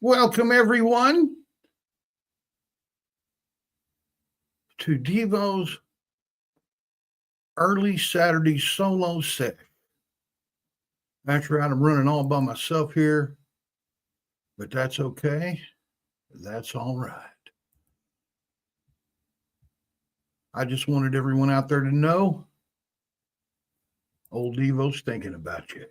Welcome, everyone, to Devo's early Saturday solo set. That's right, I'm running all by myself here, but that's okay. That's all right. I just wanted everyone out there to know old Devo's thinking about you.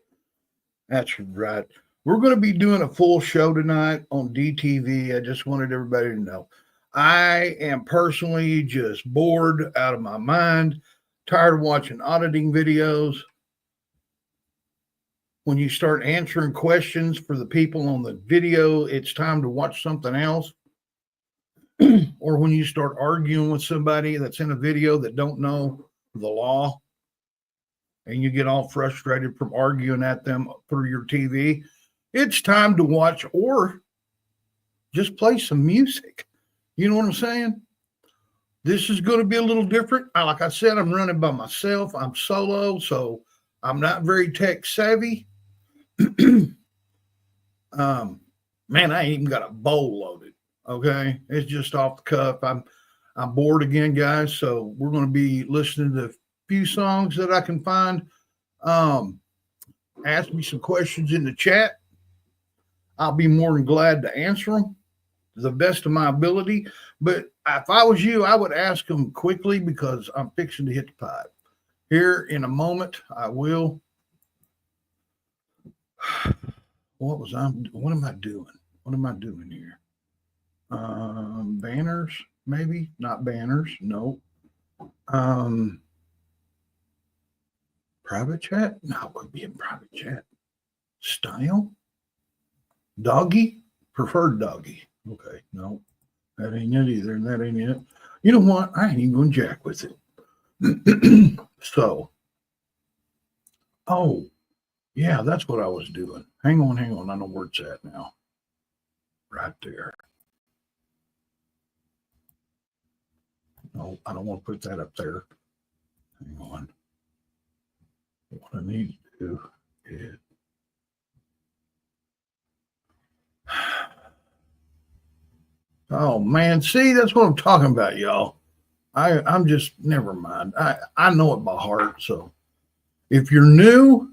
That's right. We're going to be doing a full show tonight on DTV. I just wanted everybody to know. I am personally just bored out of my mind, tired of watching auditing videos. When you start answering questions for the people on the video, it's time to watch something else. Or when you start arguing with somebody that's in a video that don't know the law, and you get all frustrated from arguing at them through your TV, it's time to watch or just play some music. You know what I'm saying? This is going to be a little different. Like I said, I'm running by myself. I'm solo, so I'm not very tech savvy. Man, I ain't even got a bowl loaded. Okay, it's just off the cuff. I'm bored again, guys. So we're going to be listening to a few songs that I can find. Ask me some questions in the chat. I'll be more than glad to answer them to the best of my ability. But if I was you, I would ask them quickly because I'm fixing to hit the pipe. Here in a moment, I will. What am I doing? What am I doing here? Banners, maybe? Not banners, no. Private chat? No, it would be in private chat. Style? Doggy? Preferred doggy. Okay, no. That ain't it either, and that ain't it. You know what? I ain't even going to jack with it. So, oh, yeah, that's what I was doing. Hang on. I know where it's at now. Right there. No, I don't want to put that up there. Hang on. What I need to do is oh man, see, that's what I'm talking about, y'all. I'm just never mind. I know it by heart. So if you're new,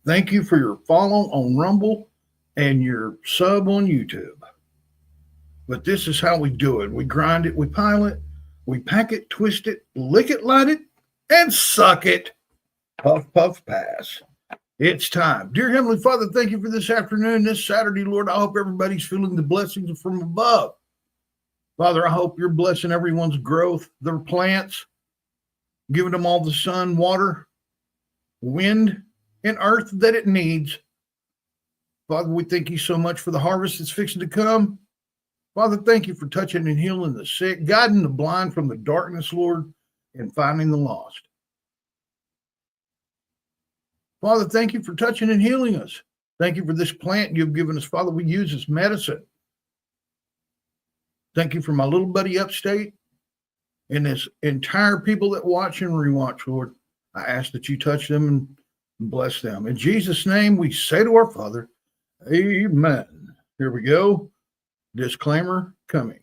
thank you for your follow on Rumble and your sub on YouTube. But this is how we do it. We grind it, we pile it, we pack it, twist it, lick it, light it, and suck it. Puff, puff, pass. It's time. Dear Heavenly Father, thank you for this afternoon, this Saturday, Lord. I hope everybody's feeling the blessings from above. Father, I hope you're blessing everyone's growth, their plants, giving them all the sun, water, wind, and earth that it needs. Father, we thank you so much for the harvest that's fixing to come. Father, thank you for touching and healing the sick, guiding the blind from the darkness, Lord, and finding the lost. Father, thank you for touching and healing us. Thank you for this plant you've given us, Father. We use as medicine. Thank you for my little buddy upstate and this entire people that watch and rewatch, Lord. I ask that you touch them and bless them. In Jesus' name, we say to our Father, amen. Here we go. Disclaimer coming.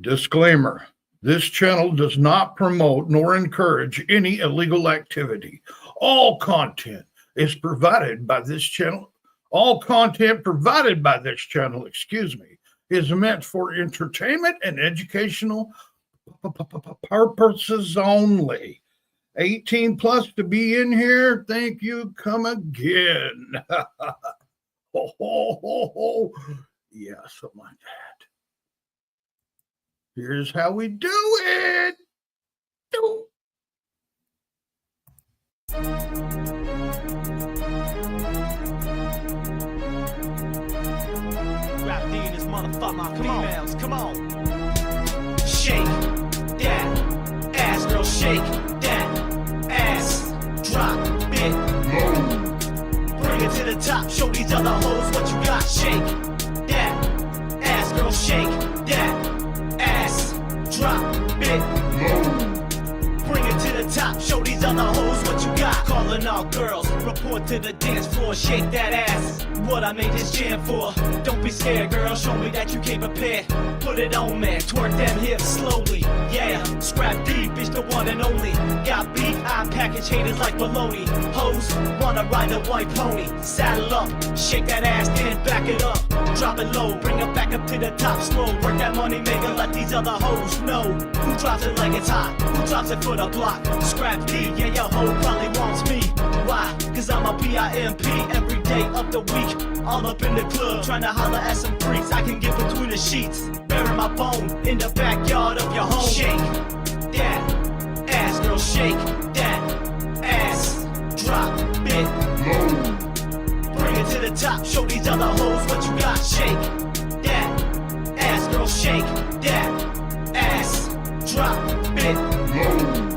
Disclaimer. This channel does not promote nor encourage any illegal activity. All content is provided by this channel. All content provided by this channel, is meant for entertainment and educational purposes only. 18 plus to be in here. Thank you. Come again. Yeah, something like that. Here's how we do it. Rap D in this motherfucker, females, come on. Shake that ass, girl, shake that ass. Drop it low. Bring it to the top, show these other hoes what you got. Shake that ass, girl, shake that ass. Drop it low. Bring it to the top, show these other hoes what you got. Calling all girls, Report to the dance floor, shake that ass. What I made this jam for. Don't be scared, girl, show me that you came prepared. Put it on, man, twerk them hips slowly. Yeah, scrap deep, bitch, the one and only. Got beef, I package haters like baloney. Hoes, wanna ride a white pony. Saddle up, shake that ass, then back it up. Drop it low, bring it back up to the top slow. Work that money maker, let these other hoes know. Who drops it like it's hot? Who drops it for the block? Scrap D, yeah, your hoe probably wants me. Why? Cause I'm a PIMP every day of the week. All up in the club, trying to holler at some freaks. I can get between the sheets, bury my bone in the backyard of your home. Shake that ass, girl, shake that ass. Drop it low. Bring it to the top, show these other hoes what you got. Shake that ass, girl, shake that ass. Drop it low.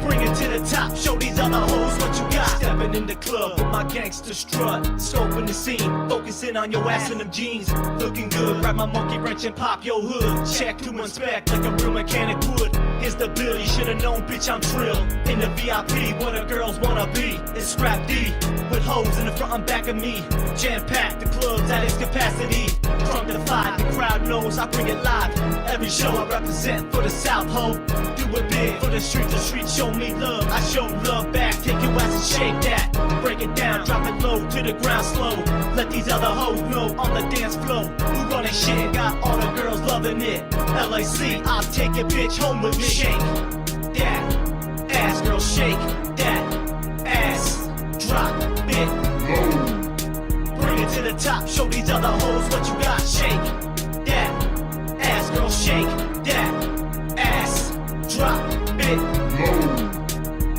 Bring it to the top, show these other hoes what you got. Stepping in the club with my gangster strut, scoping the scene, focusing on your ass in them jeans. Looking good, grab my monkey wrench and pop your hood. Check to inspect like a real mechanic would. Here's the bill, you should've known, bitch, I'm trill. In the VIP, where the girls wanna be. It's Scrap D, with hoes in the front and back of me. Jam-packed, the club's at its capacity. Drunk to the fight, the crowd knows I bring it live. Every show I represent for the South, ho. Do it big for the streets show me love. I show love back, take your ass and shake that. Break it down, drop it low to the ground slow. Let these other hoes know on the dance floor. Who running shit, got all the girls loving it. LAC, I'll take your bitch home with me. Shake that ass, girl, shake that ass. Drop it low. Bring it to the top, show these other hoes what you got. Shake that ass, girl, shake that ass. Drop it low.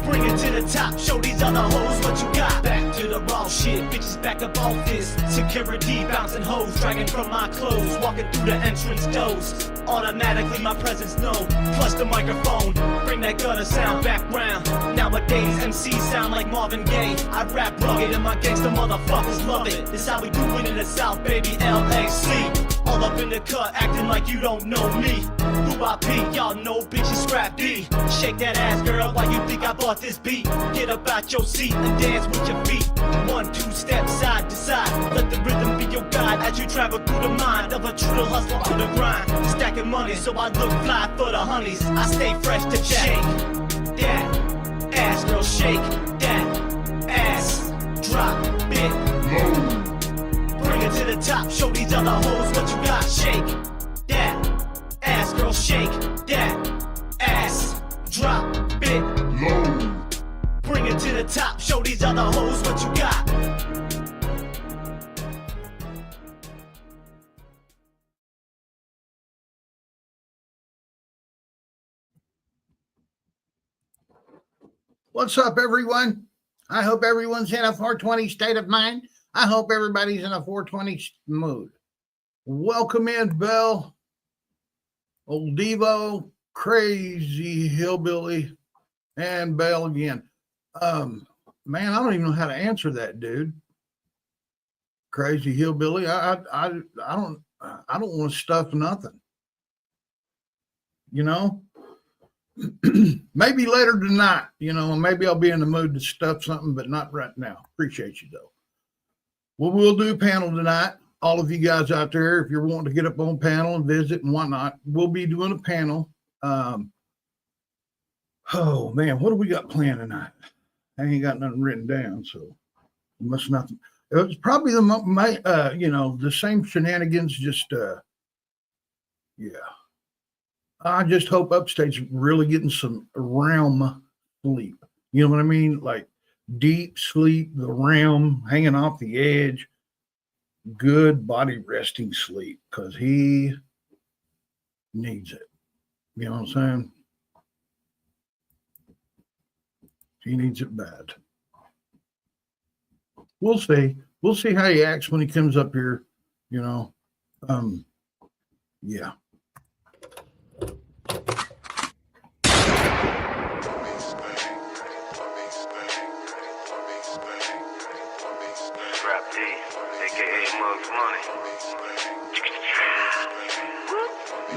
Bring it to the top, show these other hoes what you got. Back to the raw shit, bitches back up off this. Security bouncing hoes, dragging from my clothes. Walking through the entrance doors, automatically my presence known. Plus the microphone, bring that gutter sound back round. Nowadays MCs sound like Marvin Gaye. I rap rugged and my gangsta motherfuckers love it. This how we do it in the South, baby, LAC. All up in the cut, acting like you don't know me. Who I be, y'all know bitches Scrap D. Shake that ass, girl, why you think I bought this beat? Get up out your seat and dance with your feet. 1, 2 steps side to side. Let the rhythm be your guide as you travel through the mind of a true hustler on the grind. Stacking money so I look fly for the honeys. I stay fresh to check. Shake that ass, girl, shake that ass. Drop it low. Bring it to the top, show these other hoes what you got. Shake that ass, girl, shake that ass. Drop it low. Bring it to the top, show these other hoes what you got. What's up, everyone? I hope everyone's in a 420 state of mind. I hope everybody's in a 420 mood. Welcome in, Bell, Old Devo, Crazy Hillbilly, and Bell again. Man, I don't even know how to answer that, dude. Crazy Hillbilly. I don't want to stuff nothing. You know? Maybe later tonight, you know, maybe I'll be in the mood to stuff something, but not right now. Appreciate you, though. Well, we'll do a panel tonight. All of you guys out there, if you're wanting to get up on panel and visit and whatnot, we'll be doing a panel. Oh, man, what do we got planned tonight? I ain't got nothing written down, so must nothing. It was probably the same shenanigans, just, yeah. I just hope Upstate's really getting some REM sleep. You know what I mean? Like deep sleep, the REM hanging off the edge, good body resting sleep, because he needs it. You know what I'm saying? He needs it bad. We'll see. We'll see how he acts when he comes up here, you know. Yeah. Scrap D, aka Mugs Money.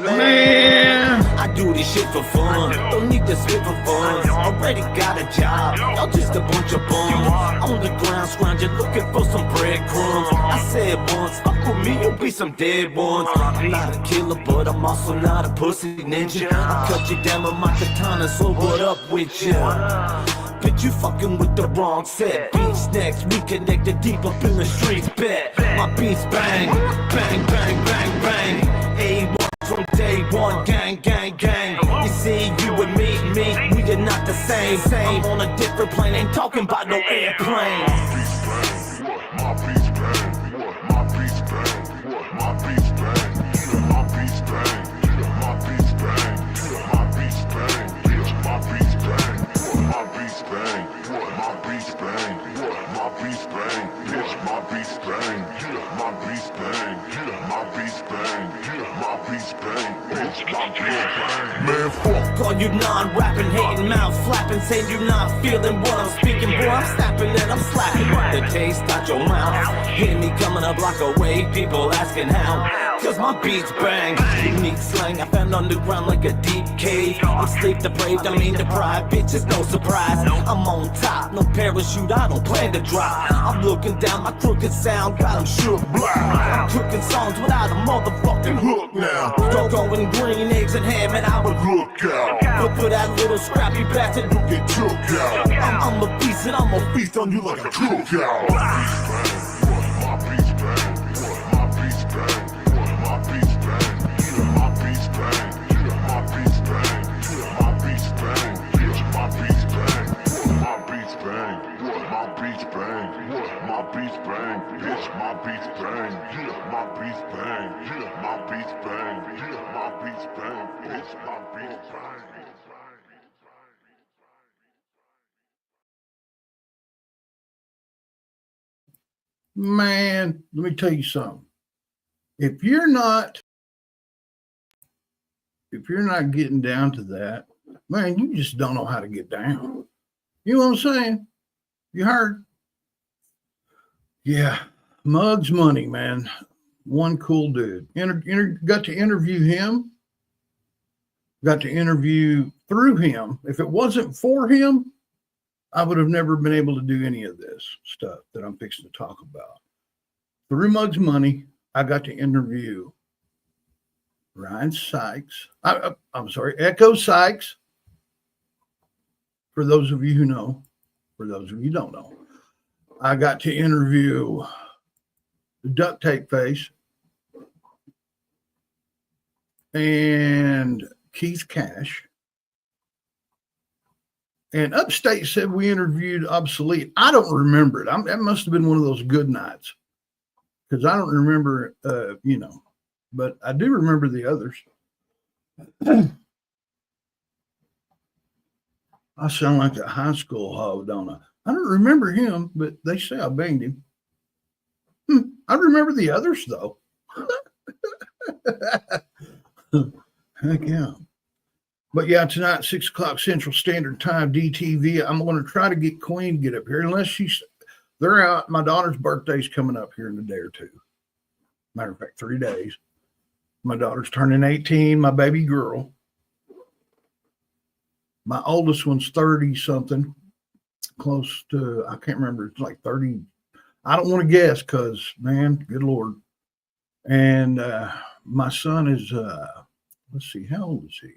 Man, I do this shit for fun. Don't need to spit for fun. Already got a job. Y'all just a bunch of bums. On the ground scrounging, looking for some breadcrumbs. I said once, fuck with me, you'll be some dead ones. I'm not a killer, but I'm also not a pussy ninja. I cut you down with my katana, so what up with ya? Bitch, you fucking with the wrong set. Beats next, we connected deep up in the streets, bet. My beats bang, bang, bang, bang, bang. A1 from day one, gang, gang, gang. You see, you and me, we are not the same. I'm on a different plane, ain't talking about no airplane. My beats bang, my beats bang, my beats bang, my beats bang, my beats bang, my beats bang, my beats bang, my beats bang, my beats bang, my beats bang, bitch, my beats bang, my beats bang, my beats bang, my beats bang, bitch, my beats bang. Man, fuck. Call you non-rapping, hating, mouth flapping, saying you're not feeling what I'm speaking. Boy, I'm snapping and I'm slapping the taste out your mouth. Hear me coming a block away, people asking how. Cause my beats bang, unique slang I found underground like a deep cave. I'm sleep depraved, I mean deprived, bitches no surprise. I'm on top, no parachute, I don't plan to drop. I'm looking down, my crooked sound got them shook. I'm cooking songs without a motherfucking hook now. Don't go in green eggs and ham and I would Look out, look for that little scrappy bastard who get took out. I'm a beast and I'm a beast on you like a Cookout. My beats bang, my beats bang, my beats bang, my beats bang, my beats bang, my beats bang, my beats bang, my beats bang, my beats bang, my beats bang, bitch, my beats bang, my beats bang, my beats bang, my beats bang, bitch, my beats bang. Man, let me tell you something. If you're not getting down to that, man, you just don't know how to get down. You know what I'm saying? You heard? Yeah. Muggs Money, man. One cool dude. Got to interview him. Got to interview through him. If it wasn't for him, I would have never been able to do any of this stuff that I'm fixing to talk about. Through Muggs Money, I got to interview Ryan Sykes. I'm sorry, Echo Sykes. For those of you who know, for those of you who don't know, I got to interview the Duct Tape Face and Keith Cash. And Upstate said we interviewed Obsolete. I don't remember it. That must have been one of those good nights because I don't remember, but I do remember the others. I sound like a high school hoe, don't I? I don't remember him, but they say I banged him. I remember the others, though. Heck yeah. But yeah, tonight, 6 o'clock Central Standard Time, DTV. I'm going to try to get Queen to get up here, unless they're out. My daughter's birthday's coming up here in a day or two. Matter of fact, 3 days. My daughter's turning 18, my baby girl. My oldest one's 30 something, close to, I can't remember, it's like 30. I don't want to guess because, man, good Lord. And my son is, let's see, how old is he?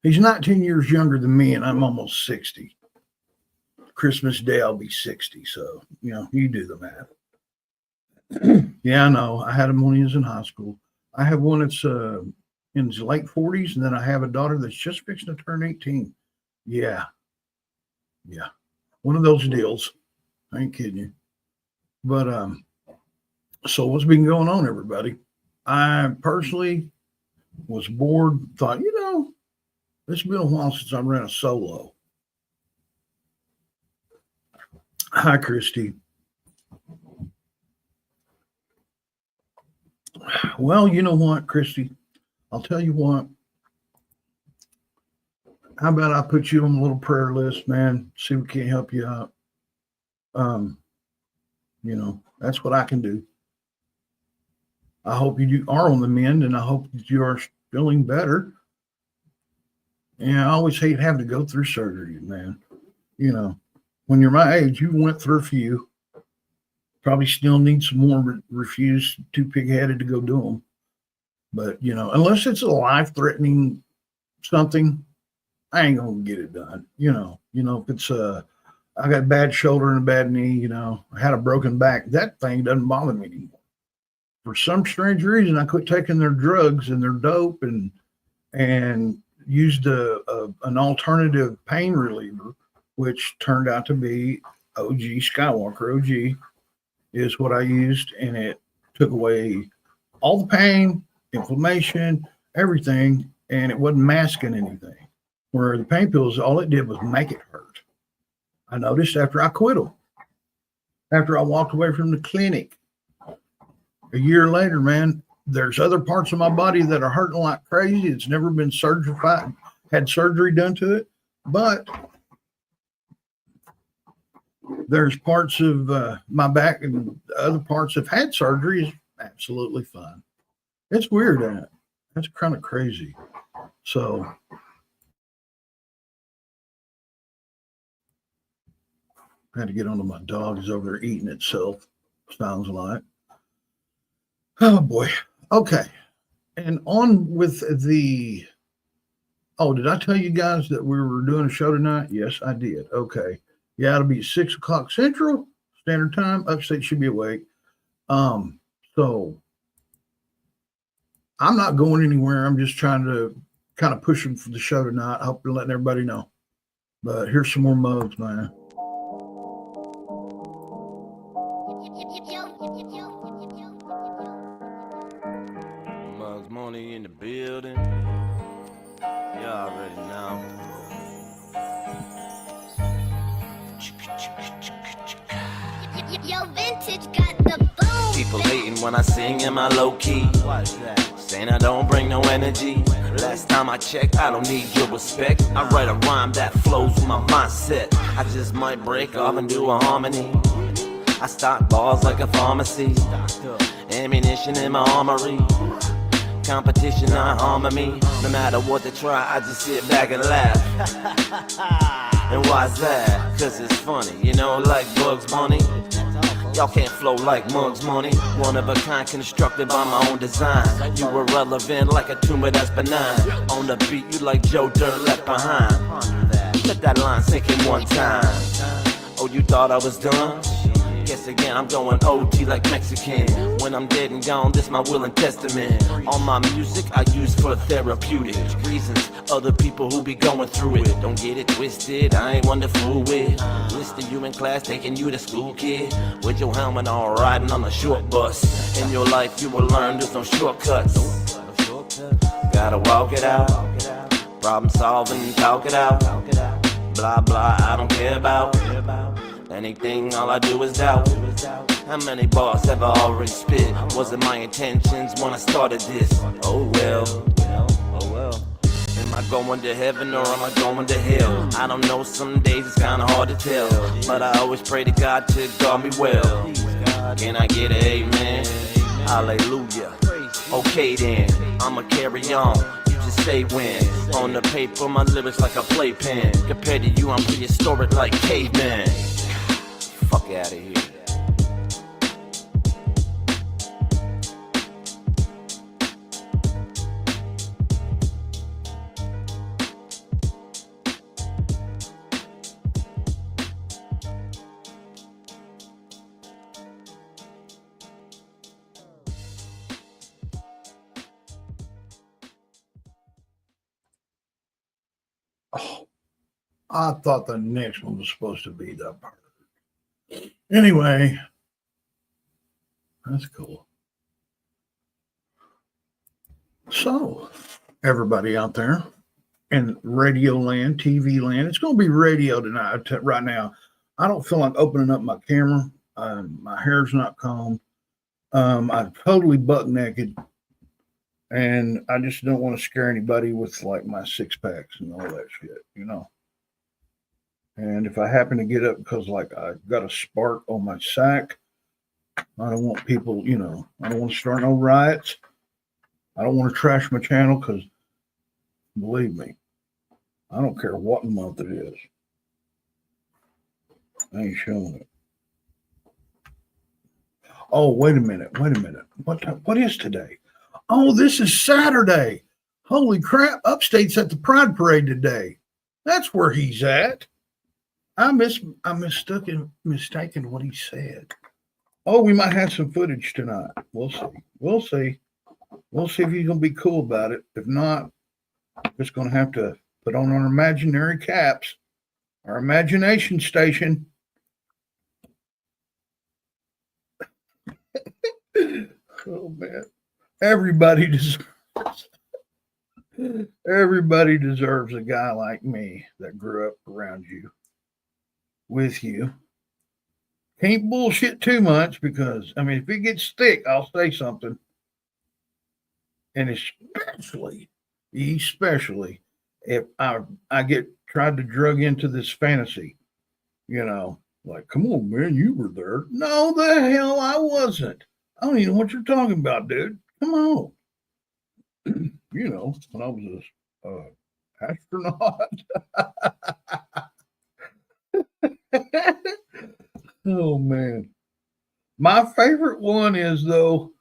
He's 19 years younger than me, and I'm almost 60. Christmas Day, I'll be 60. So, you do the math. Yeah, I know. I had him when he was in high school. I have one that's in his late 40s, and then I have a daughter that's just fixing to turn 18. Yeah. One of those deals. I ain't kidding you. But, so what's been going on, everybody? I personally was bored, thought, it's been a while since I ran a solo. Hi, Christy. Well, you know what, Christy? I'll tell you what. How about I put you on a little prayer list, man? See if we can help you out. That's what I can do. I hope you are on the mend, and I hope that you are feeling better. And I always hate having to go through surgery, man. When when you're my age, you went through a few. Probably still need some more. Refuse, too pig-headed to go do them. But unless it's a life-threatening something, I ain't gonna get it done. If it's I got a bad shoulder and a bad knee. I had a broken back. That thing doesn't bother me anymore. For some strange reason, I quit taking their drugs and their dope and used an alternative pain reliever, which turned out to be OG Skywalker. OG is what I used, and it took away all the pain, inflammation, everything, and it wasn't masking anything. Where the pain pills, all it did was make it hurt. I noticed after I quit them, after I walked away from the clinic, a year later, man, there's other parts of my body that are hurting like crazy. It's never been had surgery done to it, but there's parts of my back and other parts have had surgery. Is absolutely fine. It's weird, isn't it? That's kind of crazy. So I had to get onto my dog. Is over there eating itself, sounds like. Oh boy. Okay. And on with the did I tell you guys that we were doing a show tonight? Yes, I did. Okay. Yeah, it'll be 6:00 Central Standard Time. Upstate should be awake. So I'm not going anywhere. I'm just trying to kind of push them for the show tonight. I hope you're letting everybody know. But here's some more mugs, man. Mugs Money in the building. You already know. Yo, vintage got the boom. People hating when I sing in my low key. Saying I don't bring no energy. Last time I checked, I don't need your respect. I write a rhyme that flows with my mindset. I just might break off and do a harmony. I stock balls like a pharmacy. Ammunition in my armory. Competition not harming me. No matter what they try, I just sit back and laugh. And why's that? Cause it's funny, like Bugs Bunny. Y'all can't flow like Mugs Money. One of a kind, constructed by my own design. You were relevant like a tumor that's benign. On the beat, you like Joe Dirt left behind. Let that line sink in one time. Oh, you thought I was done? Guess again, I'm going OT like Mexican. When I'm dead and gone, this my will and testament. All my music I use for therapeutic reasons. Other people who be going through it, don't get it twisted, I ain't one to fool with. Listing you in class, taking you to school, kid. With your helmet on, riding on a short bus. In your life you will learn there's no shortcuts. Gotta walk it out. Problem solving, talk it out. Blah blah, I don't care about anything, all I do is doubt. How many bars have I already spit? Wasn't my intentions when I started this. Oh well. Am I going to heaven or am I going to hell? I don't know, some days it's kinda hard to tell. But I always pray to God to guard me well. Can I get an amen? Hallelujah. Okay then, I'ma carry on. You just say when. On the paper, my lyrics like a playpen. Compared to you, I'm prehistoric like caveman. Fuck out of here. Oh, I thought the next one was supposed to be the part. Anyway, that's cool. So, everybody out there in radio land, TV land, it's going to be radio tonight. Right now, I don't feel like opening up my camera. My hair's not combed. I'm totally buck naked, and I just don't want to scare anybody with like my six packs and all that shit, And if I happen to get up because like I got a spark on my sack, I don't want people, I don't want to start no riots. I don't want to trash my channel because believe me, I don't care what month it is. I ain't showing it. Oh, wait a minute. Wait a minute. What is today? Oh, this is Saturday. Holy crap. Upstate's at the Pride Parade today. That's where he's at. I mistaken what he said. Oh, we might have some footage tonight. We'll see. We'll see. We'll see if he's gonna be cool about it. If not, we're just gonna have to put on our imaginary caps, our imagination station. Oh man. Everybody deserves a guy like me that grew up around you, with you. Can't bullshit too much because I mean if it gets thick, I'll say something. And especially if I get tried to drug into this fantasy, like, come on, man, you were there. No, the hell I wasn't. I don't even know what you're talking about, dude. Come on. When I was a astronaut. Oh man. My favorite one is though,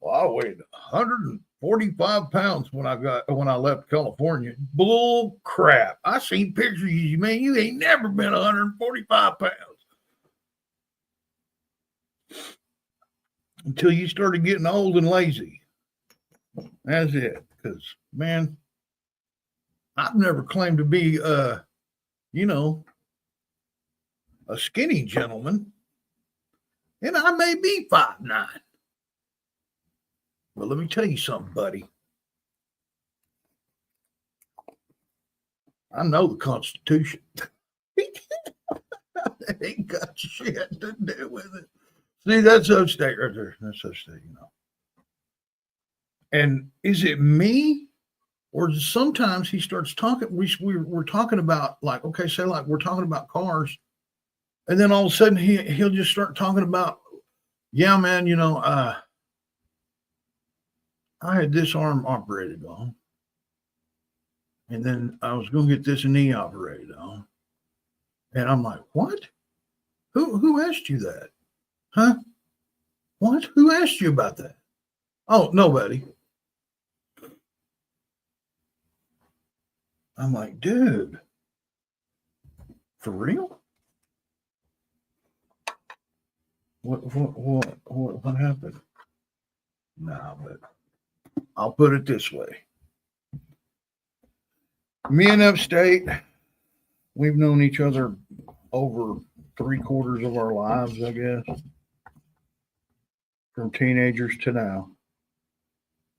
well, I weighed 145 pounds when I left California. Bull crap. I seen pictures of you, man. You ain't never been 145 pounds. Until you started getting old and lazy. That's it. Because, man, I've never claimed to be, a skinny gentleman. And I may be 5'9". Well, let me tell you something, buddy. I know the Constitution. It ain't got shit to do with it. See, that's upstate right there. That's upstate, And is it me? Or sometimes he starts talking, we're talking about like, okay, say like we're talking about cars. And then all of a sudden he'll just start talking about, yeah, man, I had this arm operated on. And then I was going to get this knee operated on. And I'm like, what? Who asked you that? Huh? What? Who asked you about that? Oh, nobody. I'm like, dude, for real? What happened? Nah, but I'll put it this way. Me and Upstate, we've known each other over 3/4 of our lives, I guess, from teenagers to now.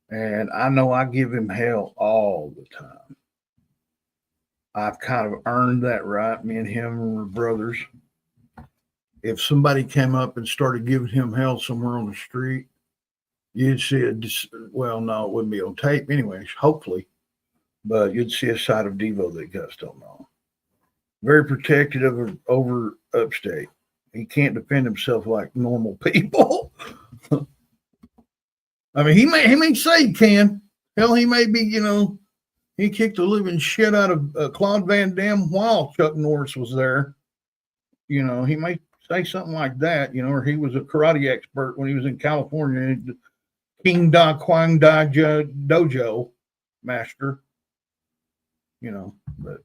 And I know I give him hell all the time. I've kind of earned that right. Me and him were brothers. If somebody came up and started giving him hell somewhere on the street, you'd see it. Well, no, it wouldn't be on tape, anyways. Hopefully, but you'd see a side of Devo that guys don't know. Very protective over Upstate. He can't defend himself like normal people. I mean, he may say he can. Hell, he may be. He kicked the living shit out of Claude Van Damme while Chuck Norris was there. He may say something like that, or he was a karate expert when he was in California, King Da Kwang Da Dojo master, but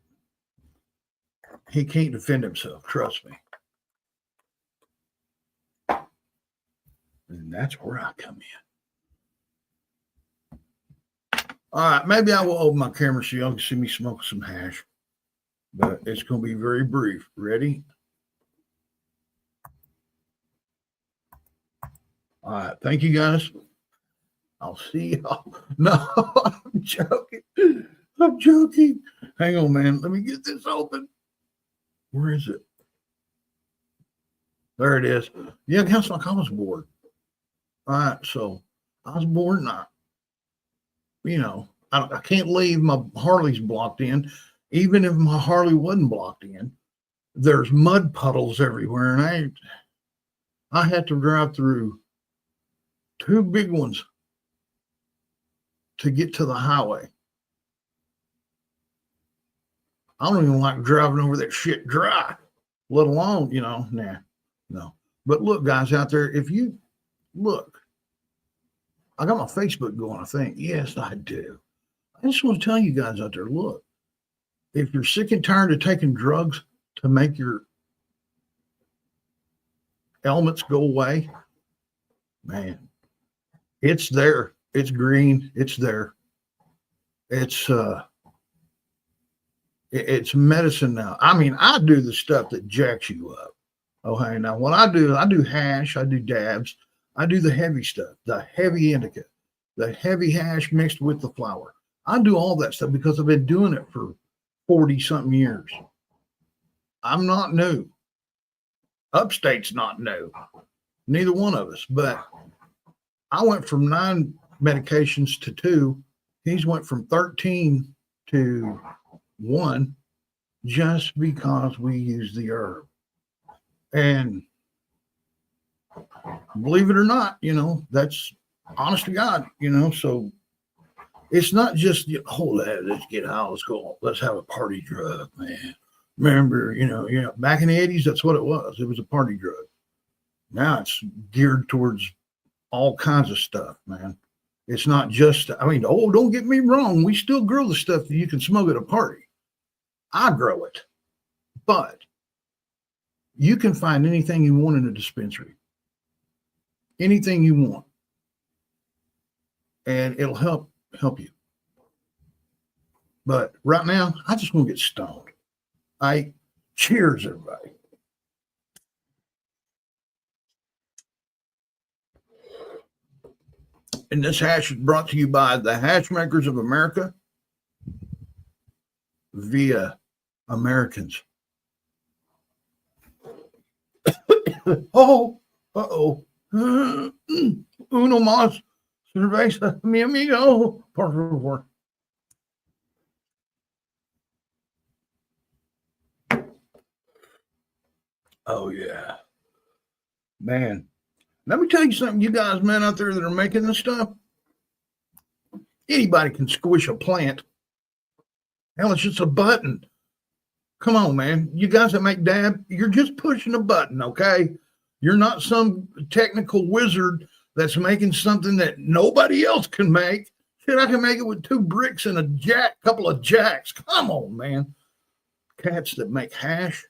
he can't defend himself, trust me. And that's where I come in. All right, maybe I will open my camera so y'all can see me smoking some hash, but it's going to be very brief. Ready? All right, thank you guys. I'll see y'all. No, I'm joking. I'm joking. Hang on, man. Let me get this open. Where is it? There it is. Yeah, it sounds like I was bored. All right, so I was bored and I can't leave my Harley's blocked in. Even if my Harley wasn't blocked in, there's mud puddles everywhere. And I had to drive through 2 big ones to get to the highway. I don't even like driving over that shit dry, let alone, nah, no. But look, guys out there, if you look, I got my Facebook going, I think. Yes, I do. I just want to tell you guys out there, look, if you're sick and tired of taking drugs to make your ailments go away, man, it's there. It's green. It's there. It's medicine now. I mean, I do the stuff that jacks you up. Okay, now what I do hash, I do dabs, I do the heavy stuff, the heavy indica, the heavy hash mixed with the flour. I do all that stuff because I've been doing it for 40 something years. I'm not new. Upstate's not new. Neither one of us, but I went from 9 medications to 2. He's went from 13 to 1 just because we use the herb. And believe it or not, that's honest to God, so it's not just, let's get high, let's have a party drug, man. Remember, back in the 80s, that's what it was. It was a party drug. Now it's geared towards all kinds of stuff, man. It's not just, don't get me wrong. We still grow the stuff that you can smoke at a party. I grow it, but you can find anything you want in a dispensary. Anything you want. And it'll help you. But right now, I just want to get stoned. Cheers, everybody. And this hash is brought to you by the Hash Makers of America via Americans. Uno más cerveza, mi amigo, por favor. Oh, yeah. Man, let me tell you something, you guys, man, out there that are making this stuff. Anybody can squish a plant. Hell, it's just a button. Come on, man. You guys that make dab, you're just pushing a button, okay? You're not some technical wizard that's making something that nobody else can make. Shit, I can make it with 2 bricks and a couple of jacks. Come on, man. Cats that make hash.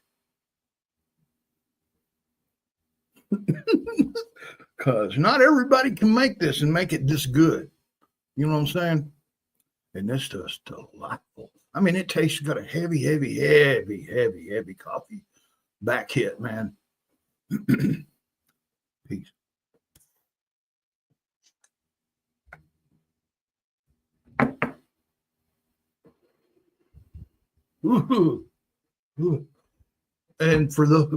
Because not everybody can make this and make it this good. You know what I'm saying? And this stuff's delightful. I mean, it tastes got a heavy coffee back hit, man. Peace. Ooh. Ooh. And for those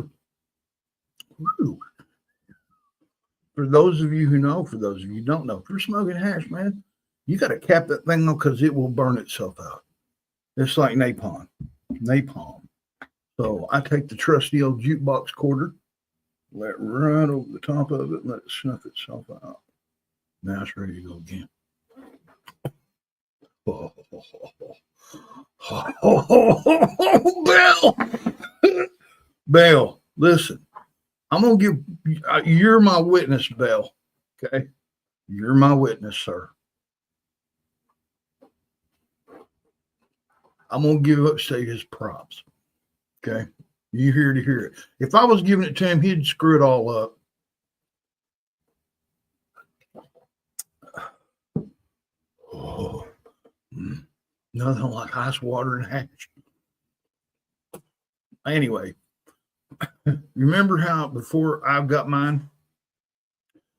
of you who know, for those of you who don't know, if you're smoking hash, man, you got to cap that thing though, because it will burn itself out. It's like napalm. So I take the trusty old jukebox quarter, let it run over the top of it, and let it snuff itself out. Now it's ready to go again. Bell, listen. I'm going to give, you're my witness, Bell. Okay? You're my witness, sir. I'm going to give Upstate his props. Okay? You here to hear it. If I was giving it to him, he'd screw it all up. Oh, nothing like ice water and hash. Anyway. Remember how before I got mine,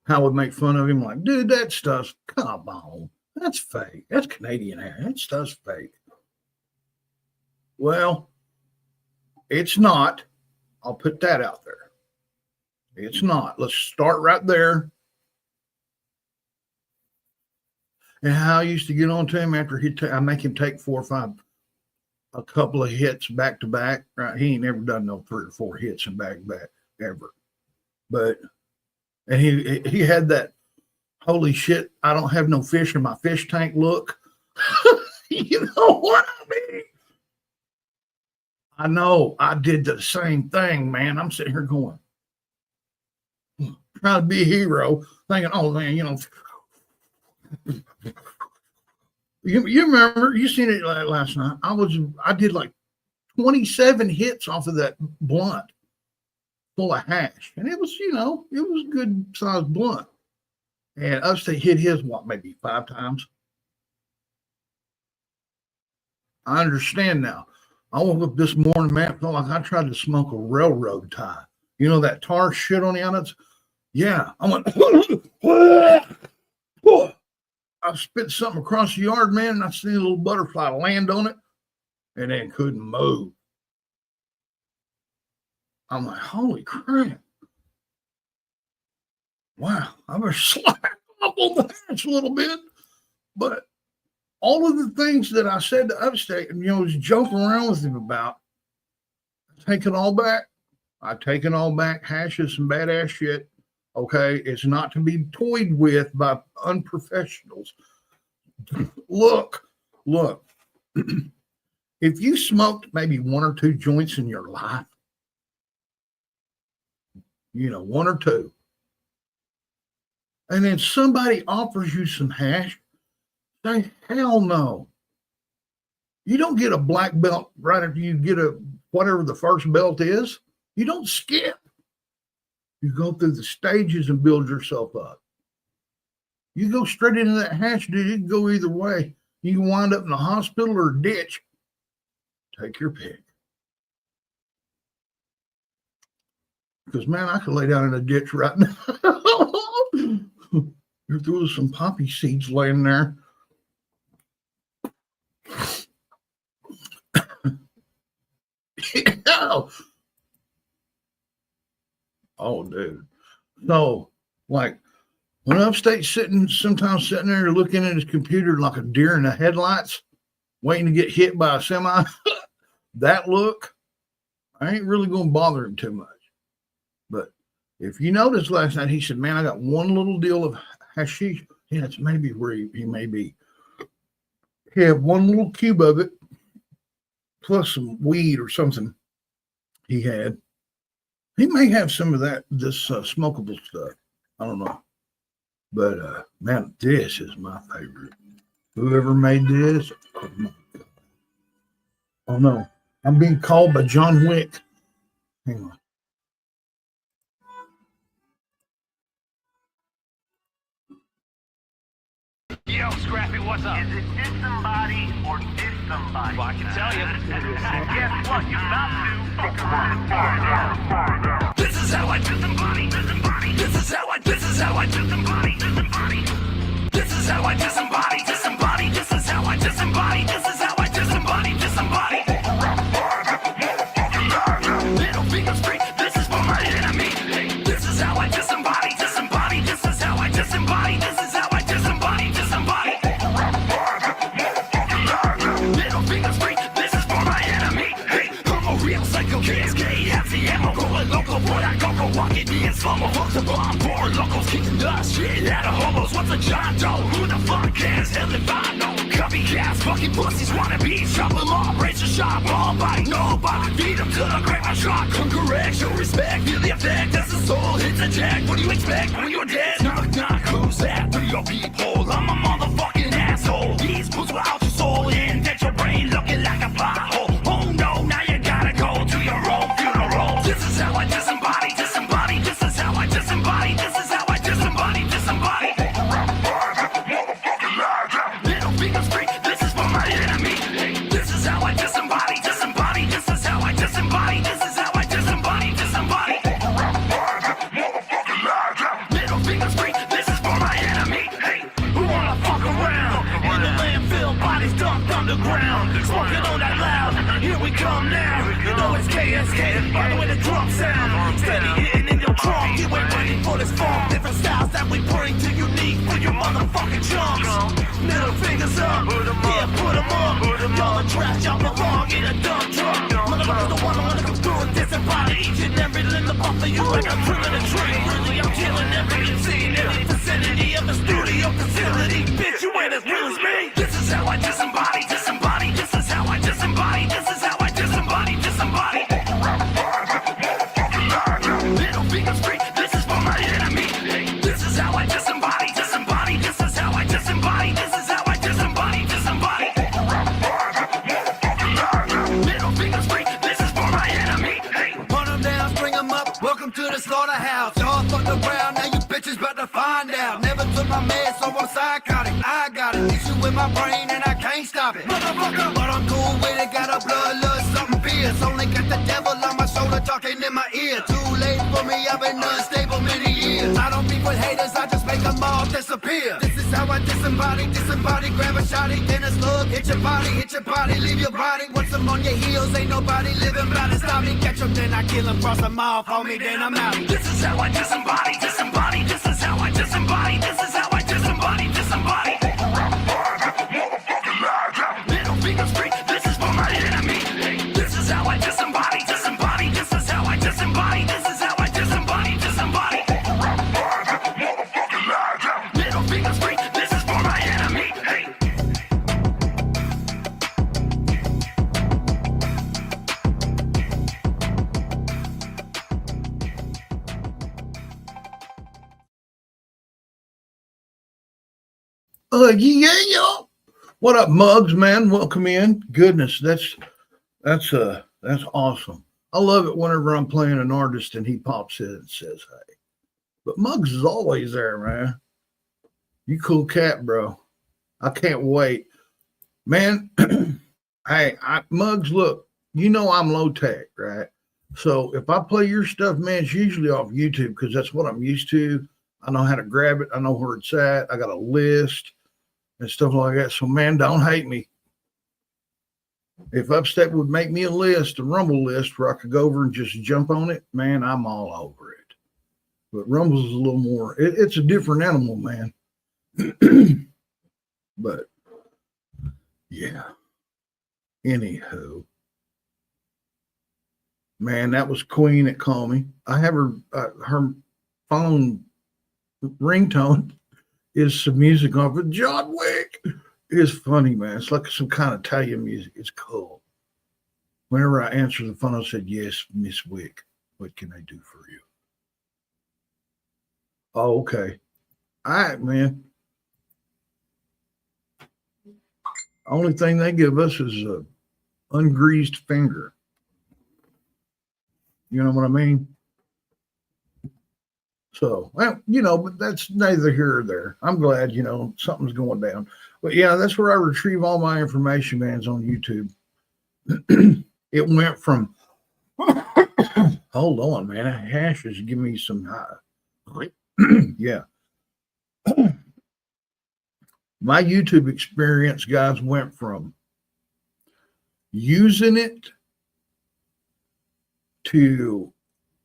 how I would make fun of him like, dude, that stuff's, come on, that's fake. That's Canadian hair. That stuff's fake. Well, it's not. I'll put that out there. It's not. Let's start right there. And how I used to get on to him after I make him take 4 or 5, a couple of hits back to back, right? He ain't never done no 3 or 4 hits in back to back ever. But, and he had that, holy shit, I don't have no fish in my fish tank look. You know what I mean? I know I did the same thing, man. I'm sitting here going, trying to be a hero, thinking, oh man, you remember, you seen it last night. I did like 27 hits off of that blunt full of hash. And it was, it was a good sized blunt. And Upstate hit his, maybe 5 times. I understand now. I woke up this morning, man, felt like I tried to smoke a railroad tie. You know that tar shit on the outlets? Yeah. I went, I spit something across the yard, man, and I seen a little butterfly land on it and then couldn't move. I'm like, holy crap. Wow, I better slack up on the hatch a little bit. But all of the things that I said to Upstate and, was joking around with him about, I take it all back. I take it all back. Hash is some badass shit. Okay, it's not to be toyed with by unprofessionals. Look. If you smoked maybe 1 or 2 joints in your life, 1 or 2, and then somebody offers you some hash, say, hell no. You don't get a black belt right after you get whatever the first belt is. You don't skip. You go through the stages and build yourself up. You go straight into that hash, dude. You can go either way. You can wind up in a hospital or a ditch. Take your pick. Because, man, I could lay down in a ditch right now. There was some poppy seeds laying there. Oh, dude. So, like, when Upstate's sometimes sitting there looking at his computer like a deer in the headlights, waiting to get hit by a semi, that look, I ain't really going to bother him too much. But if you noticed last night, he said, man, I got one little deal of hashish. Yeah, it's maybe where he may be. He had one little cube of it, plus some weed or something he had. He may have some of this smokable stuff. I don't know. But, man, this is my favorite. Whoever made this, oh, my God. Oh, no. I'm being called by John Wick. Hang on. Yo, Scrappy, what's up? Is it this somebody or this somebody? Well, I can tell you. Guess what? You about to fuck around. This is how I disembody. This is how I disembody. This is how I disembody. This is how I disembody. Little finger straight. This is for my enemy. This is how I disembody. This is how I disembody. This is how I disembody. Little finger straight. This is for my enemy. Hey, I'm a real psycho. KSK, FCM, going local. Boy, I go walking me in slumber. Fuck the bomb. Four locals kicking the shit out of homos. What's a John Doe? Who the fuck cares? Hell if I know. Copycats, fucking pussies wanna be. Chop them off, raise your shop, all by nobody. Feed them to the grave, my shot. Come correct, show respect, feel the effect. That's the soul, hits a jack. What do you expect when you're dead? Knock, knock, who's that? Through your peephole, I'm a motherfucking asshole. These boots will out your soul in, dent your brain looking like a pothole. Oh no, now you gotta go to your own funeral. This is how I disembody. This is how I disembody. This is how I disembody. Little finger straight, this is for my enemy. This is how I disembody. This is how I disembody. This is how I disembody. Little finger straight, this is for my enemy. Hey, who wanna fuck around? In the landfill, bodies dumped underground. Smoking on that loud, here we come now. You know it's KSK, by the way the drum sound. Steady hitting in your trunk, you ain't ready for this funk. Different styles that we bring to unique for your motherfucking chunks. Middle fingers up, yeah, put them up. Y'all are trash, y'all belong in a dump truck. Motherfuckers don't wanna come through and disembody each and every little bump for you like I'm trimming a tree. Really, I'm killing every scene, every vicinity of the studio facility. Bitch, you ain't as real as me. This is how I disembody. This is how I disembody. This is how I disembody. house. Y'all fucked around, now you bitches about to find out. Never took my meds, so I'm psychotic. I got an issue with my brain and I can't stop it. Motherfucker, but I'm cool with it. Got a bloodlust, something fierce. Only got the devil on my shoulder talking in my ear. Too late for me, I've been unstable many years. I don't beef with haters, I just make them all disappear. This is how I disembody, grab a shotty, then a slug, hit your body, leave your body. Once I'm on your heels, ain't nobody living by to stop me. Catch them, then I kill them, cross them off, homie, then I'm out. This is how I disembody, this is how I disembody, this is how I disembody. Middle finger straight, this is for my enemy. This is how I disembody, this is how I disembody, this is how I disembody. Middle finger straight, this is for my enemy. Hey. Yeah. What up, Muggs, man? Welcome in. Goodness, that's awesome. I love it whenever I'm playing an artist and he pops in and says, hey. But Muggs is always there, man. You cool cat, bro. I can't wait. Man, hey, Muggs, look, you know I'm low tech, right? So if I play your stuff, man, it's usually off YouTube because that's what I'm used to. I know how to grab it. I know where it's at. I got a list and stuff like that. So, man, don't hate me. If Upstate would make me a list, a Rumble list, where I could go over and just jump on it, man, I'm all over it. But Rumble's a little more, it's a different animal, man. But, yeah. Anywho. Man, that was Queen that called me. I have her phone ringtone is some music off of John Wick. It's funny, man. It's like some kind of Italian music. It's cool. Whenever I answer the phone, I said, yes, Miss Wick. What can I do for you? Oh, okay. All right, man. Only thing they give us is a ungreased finger. You know what I mean? So, well, you know, but that's neither here or there. I'm glad, you know, something's going down. But yeah, that's where I retrieve all my information, man, is on YouTube. It went from, hold on, man. Hash is giving me some high. Yeah. My YouTube experience, guys, went from using it to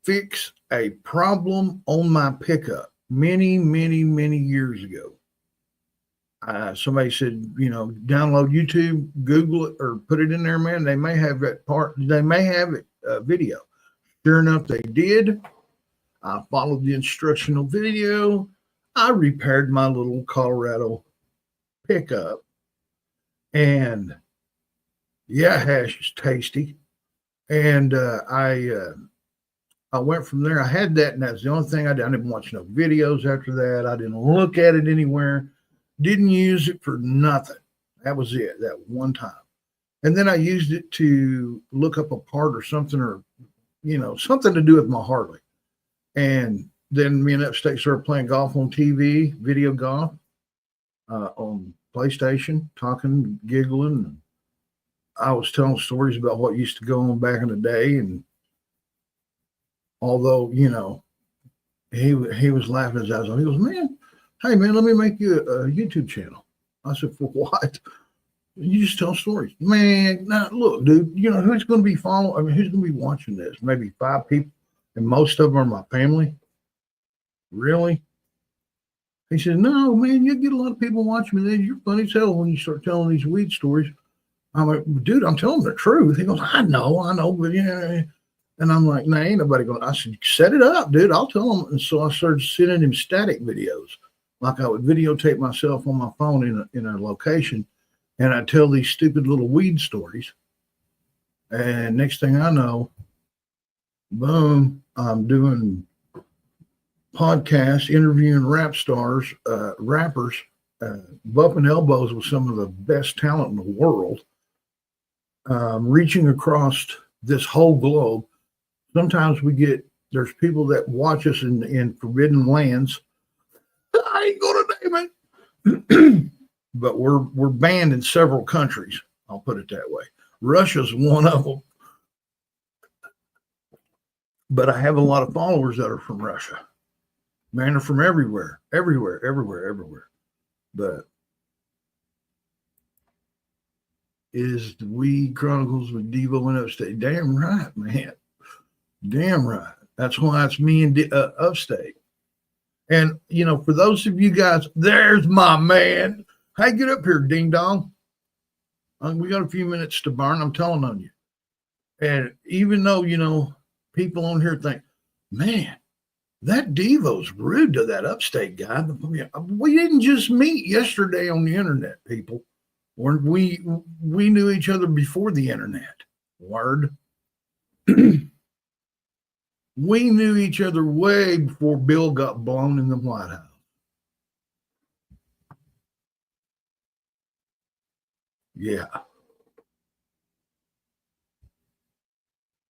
fix a problem on my pickup many years ago. Somebody said, you know, download YouTube, Google it, or put it in there, man. They may have that part. They may have it video. Sure enough, they did. I followed the instructional video. I repaired my little Colorado pickup, and yeah, hash is tasty. And I went from there. I had that, and that's the only thing I did. I didn't watch no videos after that. I didn't look at it anywhere. Didn't use it for nothing. That was it, that one time. And then I used it to look up a part or something, or, you know, something to do with my Harley. And then me and Upstate started playing golf on TV, video golf, on PlayStation, talking, giggling. I was telling stories about what used to go on back in the day, and although, you know, he was laughing his eyes off. He goes, man, hey, man, let me make you a YouTube channel. I said, for what? You just tell stories. Man, now, look, dude, you know, who's going to be following? I mean, who's going to be watching this? Maybe 5 people, and most of them are my family. Really? He said, no, man, you get a lot of people watching me. Then you're funny as hell when you start telling these weed stories. I'm like, dude, I'm telling the truth. He goes, I know, but yeah. And I'm like, nah, ain't nobody going to. I said, set it up, dude. I'll tell them. And so I started sending him static videos. Like I would videotape myself on my phone in a location, and I'd tell these stupid little weed stories. And next thing I know, boom, I'm doing podcasts, interviewing rap stars, rappers, bumping elbows with some of the best talent in the world, reaching across this whole globe. Sometimes we get There's people that watch us in forbidden lands. I ain't gonna name it, but we're banned in several countries. I'll put it that way. Russia's one of them. But I have a lot of followers that are from Russia. Man, they're from everywhere. But is the Weed Chronicles with Devo and Upstate? Damn right, man. Damn right. That's why it's me and Upstate. And, you know, for those of you guys, there's my man. Hey, get up here, ding dong. We got a few minutes to burn. I'm telling on you. And even though, you know, people on here think, man, that Devo's rude to that Upstate guy. We didn't just meet yesterday on the internet, people. We knew each other before the internet. Word. We knew each other way before Bill got blown in the White House. Yeah.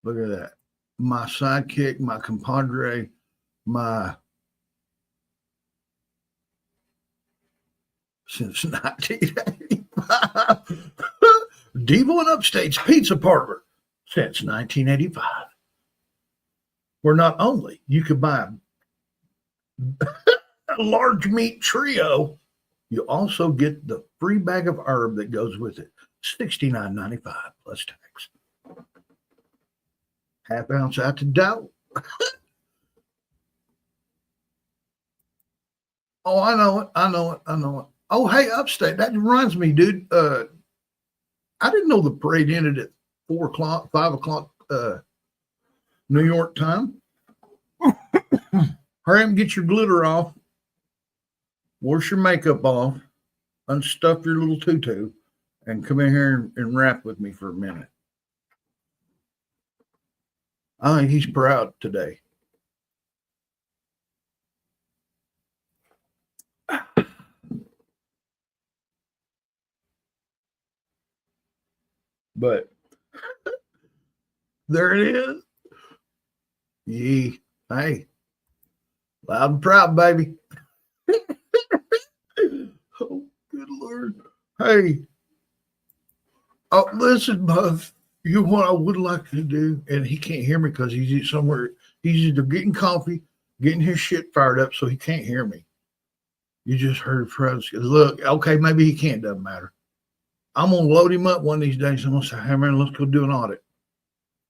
Look at that. My sidekick, my compadre, since 1985. Devo and Upstate's Pizza Parlor since 1985. Where not only you could buy a large meat trio, you also get the free bag of herb that goes with it. $69.95 plus tax. Half ounce out to dough. Oh, I know it. Oh, hey, Upstate. That reminds me, dude. I didn't know the parade ended at 4 o'clock, 5 o'clock, New York time. Hurry up and get your glitter off. Wash your makeup off. Unstuff your little tutu and come in here and rap with me for a minute. I think he's proud today. But there it is. Yee. Hey. Loud and proud, baby. Oh, good Lord. Hey. Oh, listen, Buff. You know what I would like to do? And he can't hear me because he's somewhere. He's either getting coffee, getting his shit fired up, so he can't hear me. You just heard Fred. Look, okay, maybe he can't. Doesn't matter. I'm going to load him up one of these days. I'm going to say, hey, man, let's go do an audit.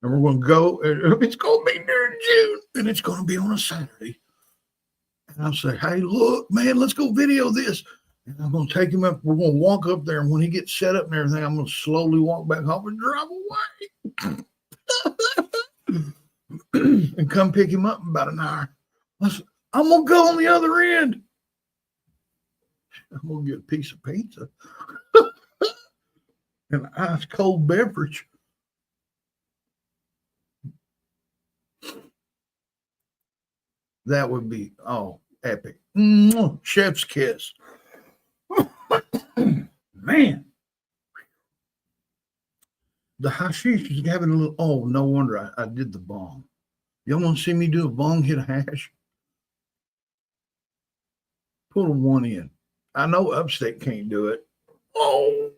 And we're going to go. And it's going to be during June. And it's going to be on a Saturday. And I'll say, hey, look, man, let's go video this. And I'm going to take him up. We're going to walk up there. And when he gets set up and everything, I'm going to slowly walk back home and drive away. And come pick him up in about an hour. I'm going to go on the other end. I'm going to get a piece of pizza. An ice cold beverage. That would be epic. Chef's kiss. Man. The hashish is having a little. Oh, no wonder I did the bong. Y'all want to see me do a bong hit a hash? Put a one in. I know Upstate can't do it. Oh.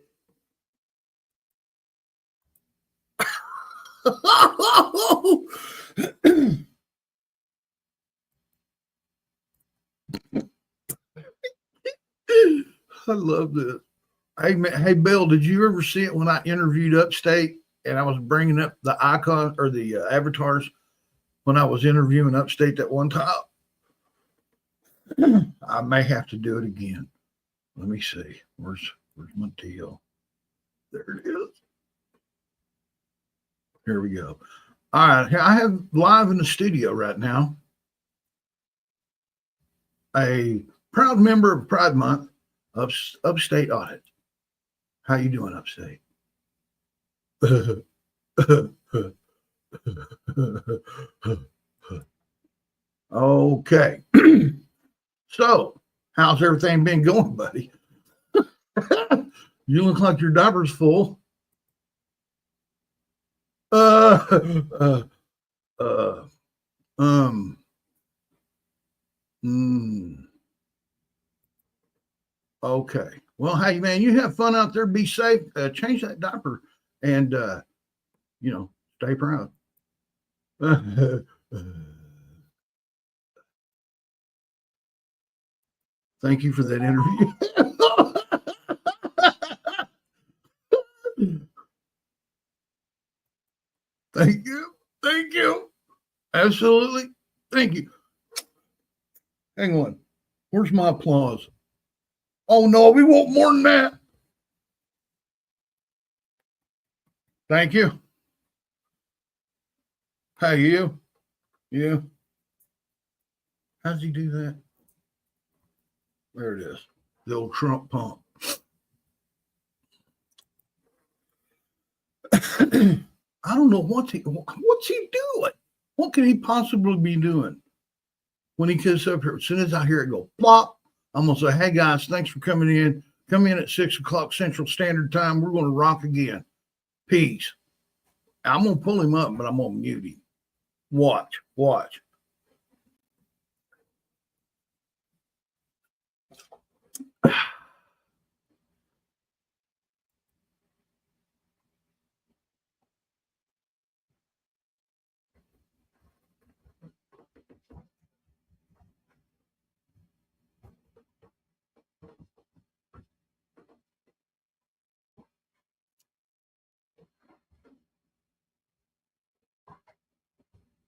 I love this. Hey, man, hey, Bill, did you ever see it when I interviewed Upstate and I was bringing up the icon or the avatars when I was interviewing Upstate that one time? I may have to do it again. Let me see. Where's my deal? There it is. Here we go. All right. I have live in the studio right now a proud member of Pride Month of Upstate Audit. How you doing, Upstate? Okay. So, how's everything been going, buddy? You look like your diaper's full. Um. mm, okay. Well, hey man, you have fun out there. Be safe. Change that diaper, and stay proud. Thank you for that interview. Thank you. Thank you. Absolutely. Thank you. Hang on. Where's my applause? Oh, no, we want more than that. Thank you. Hey, you. You. How'd he do that? There it is. The old Trump pump. I don't know what's he doing. What can he possibly be doing when he gets up here? As soon as I hear it go plop, I'm gonna say, "Hey guys, thanks for coming in. Come in at 6:00 Central Standard Time. We're gonna rock again. Peace." I'm gonna pull him up, but I'm gonna mute him. Watch.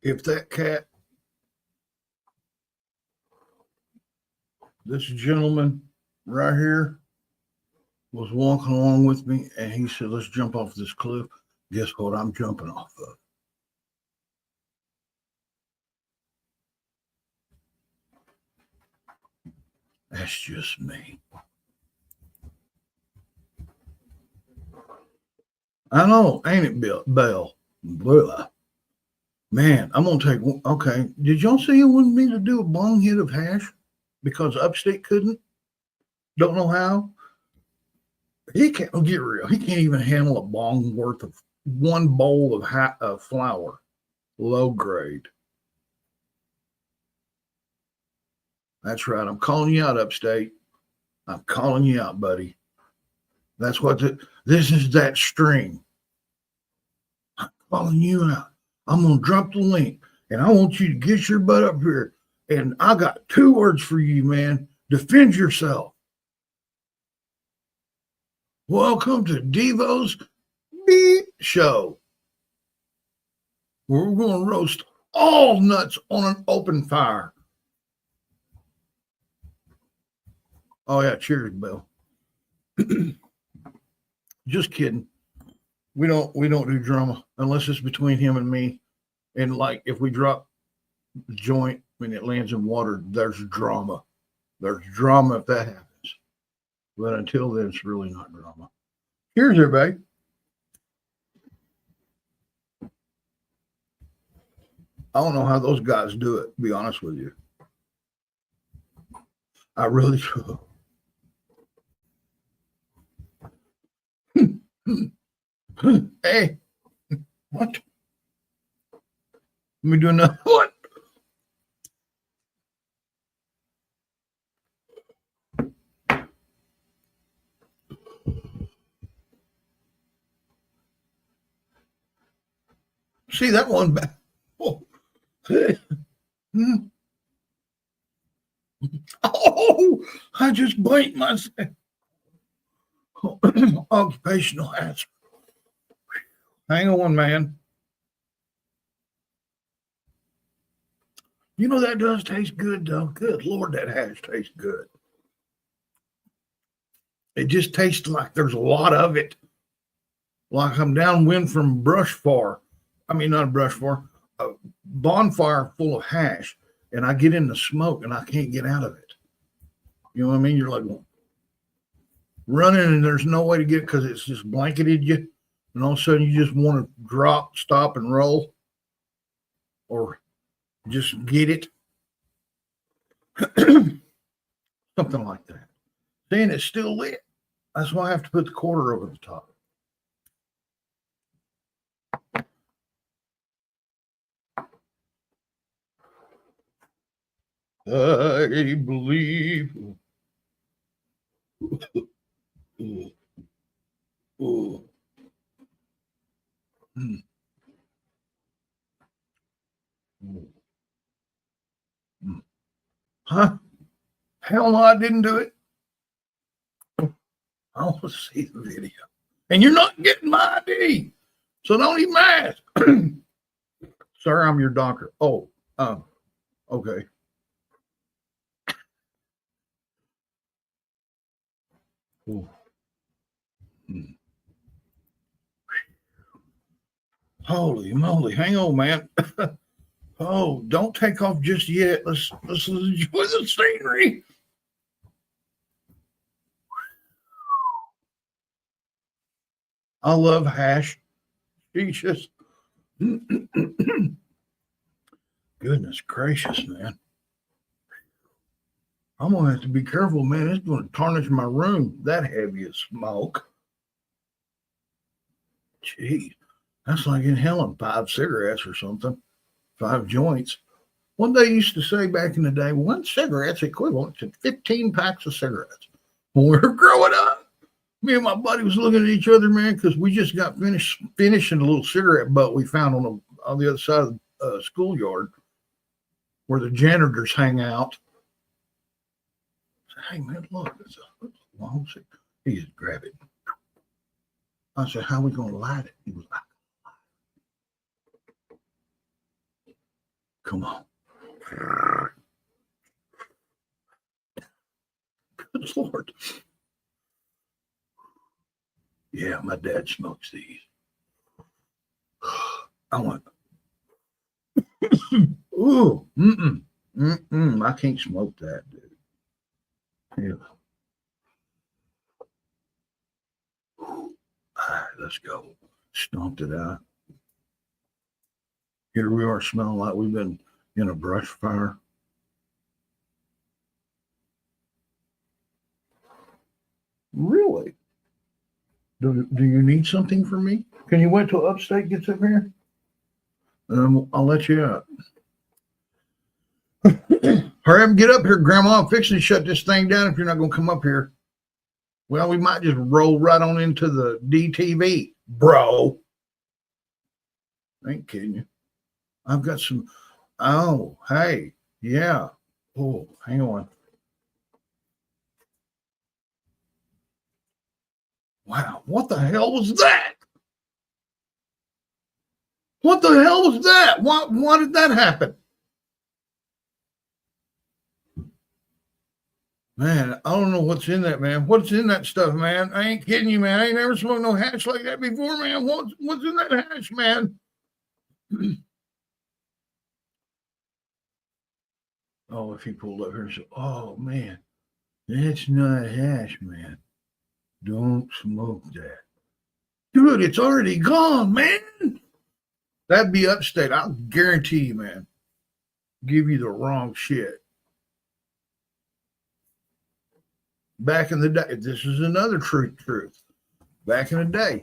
If that cat, this gentleman right here, was walking along with me and he said, "Let's jump off this cliff." Guess what I'm jumping off of? That's just me. I know, ain't it, Bill? Bell? Blah. Man, I'm gonna take one. Okay, did y'all say you wanted me to do a bong hit of hash because Upstate couldn't? Don't know how. He can't get real. He can't even handle a bong worth of one bowl of flour, low grade. That's right. I'm calling you out, Upstate. I'm calling you out, buddy. That's what this is. That string. I'm calling you out. I'm gonna drop the link, and I want you to get your butt up here. And I got 2 words for you, man. Defend yourself. Welcome to Devo's Beat Show, where we're going to roast all nuts on an open fire. Oh yeah, cheers, Bill. Just kidding. We don't do drama unless it's between him and me. And like if we drop the joint and it lands in water, there's drama. There's drama if that happens. But until then, it's really not drama. Cheers, everybody. I don't know how those guys do it, to be honest with you. I really do. Hey, what? Let me do another one. See that one back. Oh. Oh, I just blanked myself. Occupational hazard. Hang on, man. You know that does taste good, though. Good Lord, that hash tastes good. It just tastes like there's a lot of it. Like I'm downwind from brush fire. I mean, not a brush fire, a bonfire full of hash, and I get in the smoke and I can't get out of it. You know what I mean? You're like running and there's no way to get it because it's just blanketed you. And all of a sudden you just want to drop, stop, and roll. Or just get it. Something like that. Then it's still lit. That's why I have to put the quarter over the top. I believe. Ooh, ooh. Mm, mm, mm. Huh? Hell no, I didn't do it. I want to see the video. And you're not getting my ID. So don't even ask. Sir, I'm your doctor. Oh, okay. Ooh. Mm. Holy moly. Hang on, man. Oh, don't take off just yet. Let's enjoy the scenery. I love hash. Jesus. Goodness gracious, man. I'm gonna have to be careful, man. It's gonna tarnish my room. That heavy of smoke. Jeez. That's like inhaling 5 cigarettes or something. 5 joints. One day used to say back in the day, one cigarette's equivalent to 15 packs of cigarettes. When we were growing up, me and my buddy was looking at each other, man, because we just got finishing a little cigarette butt we found on the other side of the schoolyard where the janitors hang out. I said, hey, man, look, it's a long cigarette. He just grabbed it. I said, how are we going to light it? He was like, come on. Good Lord. Yeah, my dad smokes these. I went, ooh, I can't smoke that, dude. Yeah. All right, let's go. Stomped it out. Here we are smelling like we've been in a brush fire. Really? Do you need something from me? Can you wait till Upstate gets up here? I'll let you out. Hurry up and get up here, Grandma. I'm fixing to shut this thing down if you're not going to come up here. Well, we might just roll right on into the DTV, bro. I ain't kidding you. I've got some. Oh, hey. Yeah. Oh, hang on. Wow. What the hell was that? What the hell was that? Why did that happen? Man, I don't know what's in that, man. What's in that stuff, man? I ain't kidding you, man. I ain't never smoked no hash like that before, man. What's in that hash, man? Oh, if he pulled up here and said, oh, man, that's not hash, man. Don't smoke that. Dude, it's already gone, man. That'd be Upstate. I'll guarantee you, man. Give you the wrong shit. Back in the day, this is another truth. Back in the day,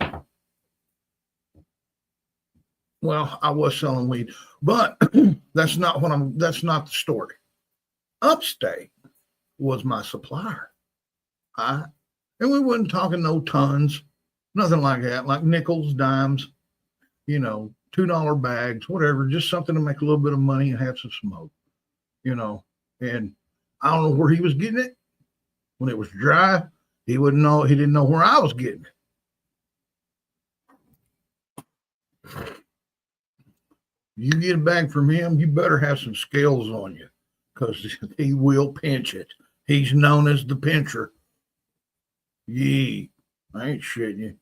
well, I was selling weed, but that's not the story. Upstate was my supplier. And we wasn't talking no tons, nothing like that, like nickels, dimes, $2 bags, whatever, just something to make a little bit of money and have some smoke, and I don't know where he was getting it. When it was dry, he didn't know where I was getting it. You get a bag from him, you better have some scales on you because he will pinch it. He's known as the pincher. Yee, I ain't shitting you.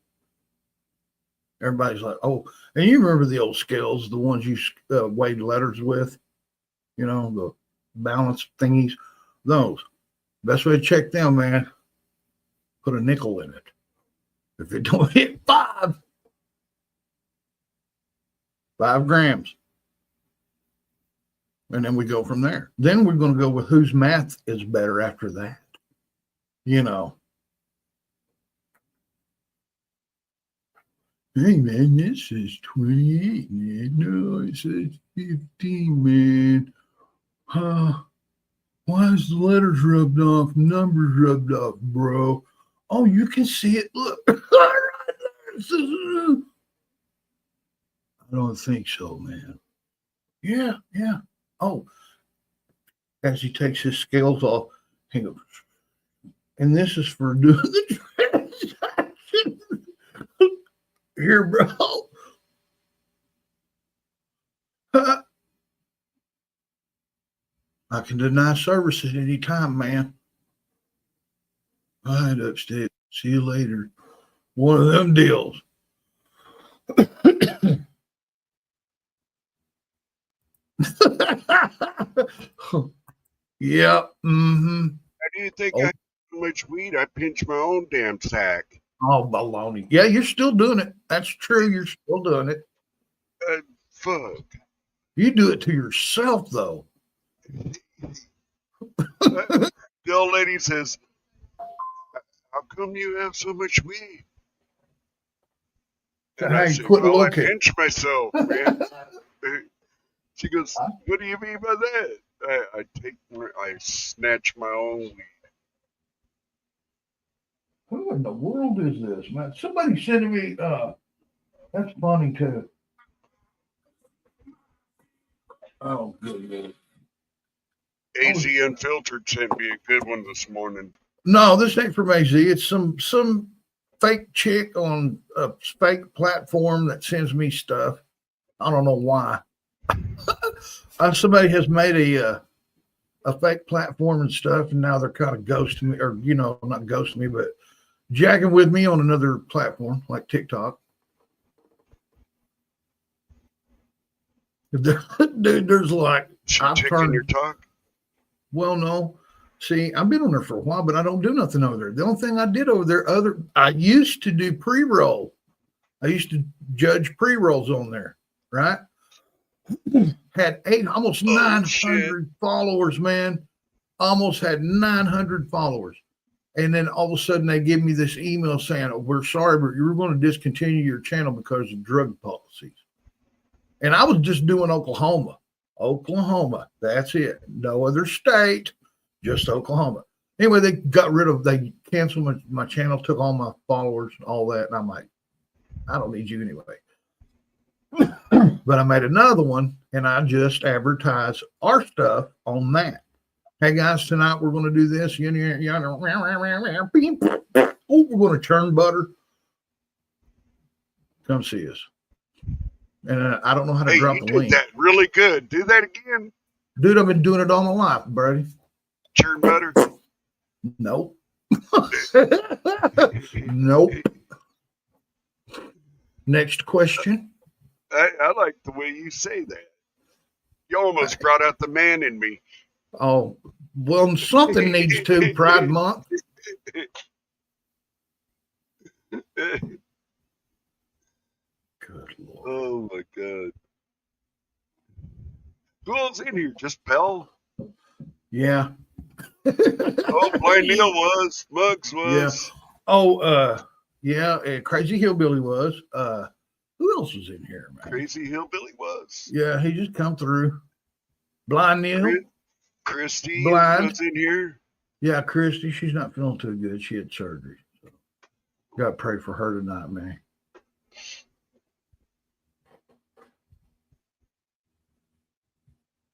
Everybody's like, oh, and you remember the old scales, the ones you weighed letters with, the balance thingies, those. Best way to check them, man, put a nickel in it. If it don't hit 5 grams. And then we go from there. Then we're going to go with whose math is better after that. Hey, man, this is 28, man. No, it says 15, man. Huh? Why is the letters rubbed off, numbers rubbed off, bro? Oh, you can see it. Look. I don't think so, man. Yeah, yeah. Oh, as he takes his scales off, he goes, and this is for doing the transaction. Here, bro. I can deny service at any time, man. All right, upstate. See you later. One of them deals. Yeah. Mm-hmm. How do you think Oh. I have so much weed? I pinch my own damn sack. Oh, baloney. Yeah, you're still doing it. That's true. You're still doing it. Fuck. You do it to yourself, though. The old lady says, "How come you have so much weed?" And I Hey, said, quit "Well, looking. I pinch myself, man." She goes, "What do you mean by that?" I snatch my own weed. Who in the world is this, man? Somebody sending me, that's funny, too. Oh, good Lord. AZ Unfiltered sent me a good one this morning. No, this ain't from AZ. It's some fake chick on a fake platform that sends me stuff. I don't know why. Somebody has made a fake platform and stuff, and now they're kind of ghosting me, or not ghosting me, but jacking with me on another platform like TikTok. Dude, there's like She I've taking turned. your talk? Well, no. See, I've been on there for a while, but I don't do nothing over there. The only thing I did over there, I used to do pre-roll. I used to judge pre-rolls on there, right? Had almost 900 followers, man. Almost had 900 followers. And then all of a sudden they give me this email saying, "Oh, we're sorry, but you're going to discontinue your channel because of drug policies." And I was just doing Oklahoma. That's it. No other state, just Oklahoma. Anyway, they canceled my channel, took all my followers, all that. And I'm like, I don't need you anyway. But I made another one and I just advertise our stuff on that. Hey guys, tonight we're going to do this. Oh, we're going to churn butter. Come see us. And I don't know how to drop the link. That really good. Do that again. Dude, I've been doing it all my life, buddy. Churn butter. Nope. Nope. Next question. I like the way you say that. You almost brought out the man in me. Oh, well, something needs to. Pride Month. Good Lord. Oh my God. Who else in here? Just Pell? Yeah. Oh, Blind Neil was. Muggs was. Oh, yeah. Crazy Hillbilly was. Who else was in here, man? Crazy Hillbilly was. Yeah, he just come through. Blind Neil. Christy Blind. was in here. Yeah, Christy. She's not feeling too good. She had surgery. So got to pray for her tonight, man.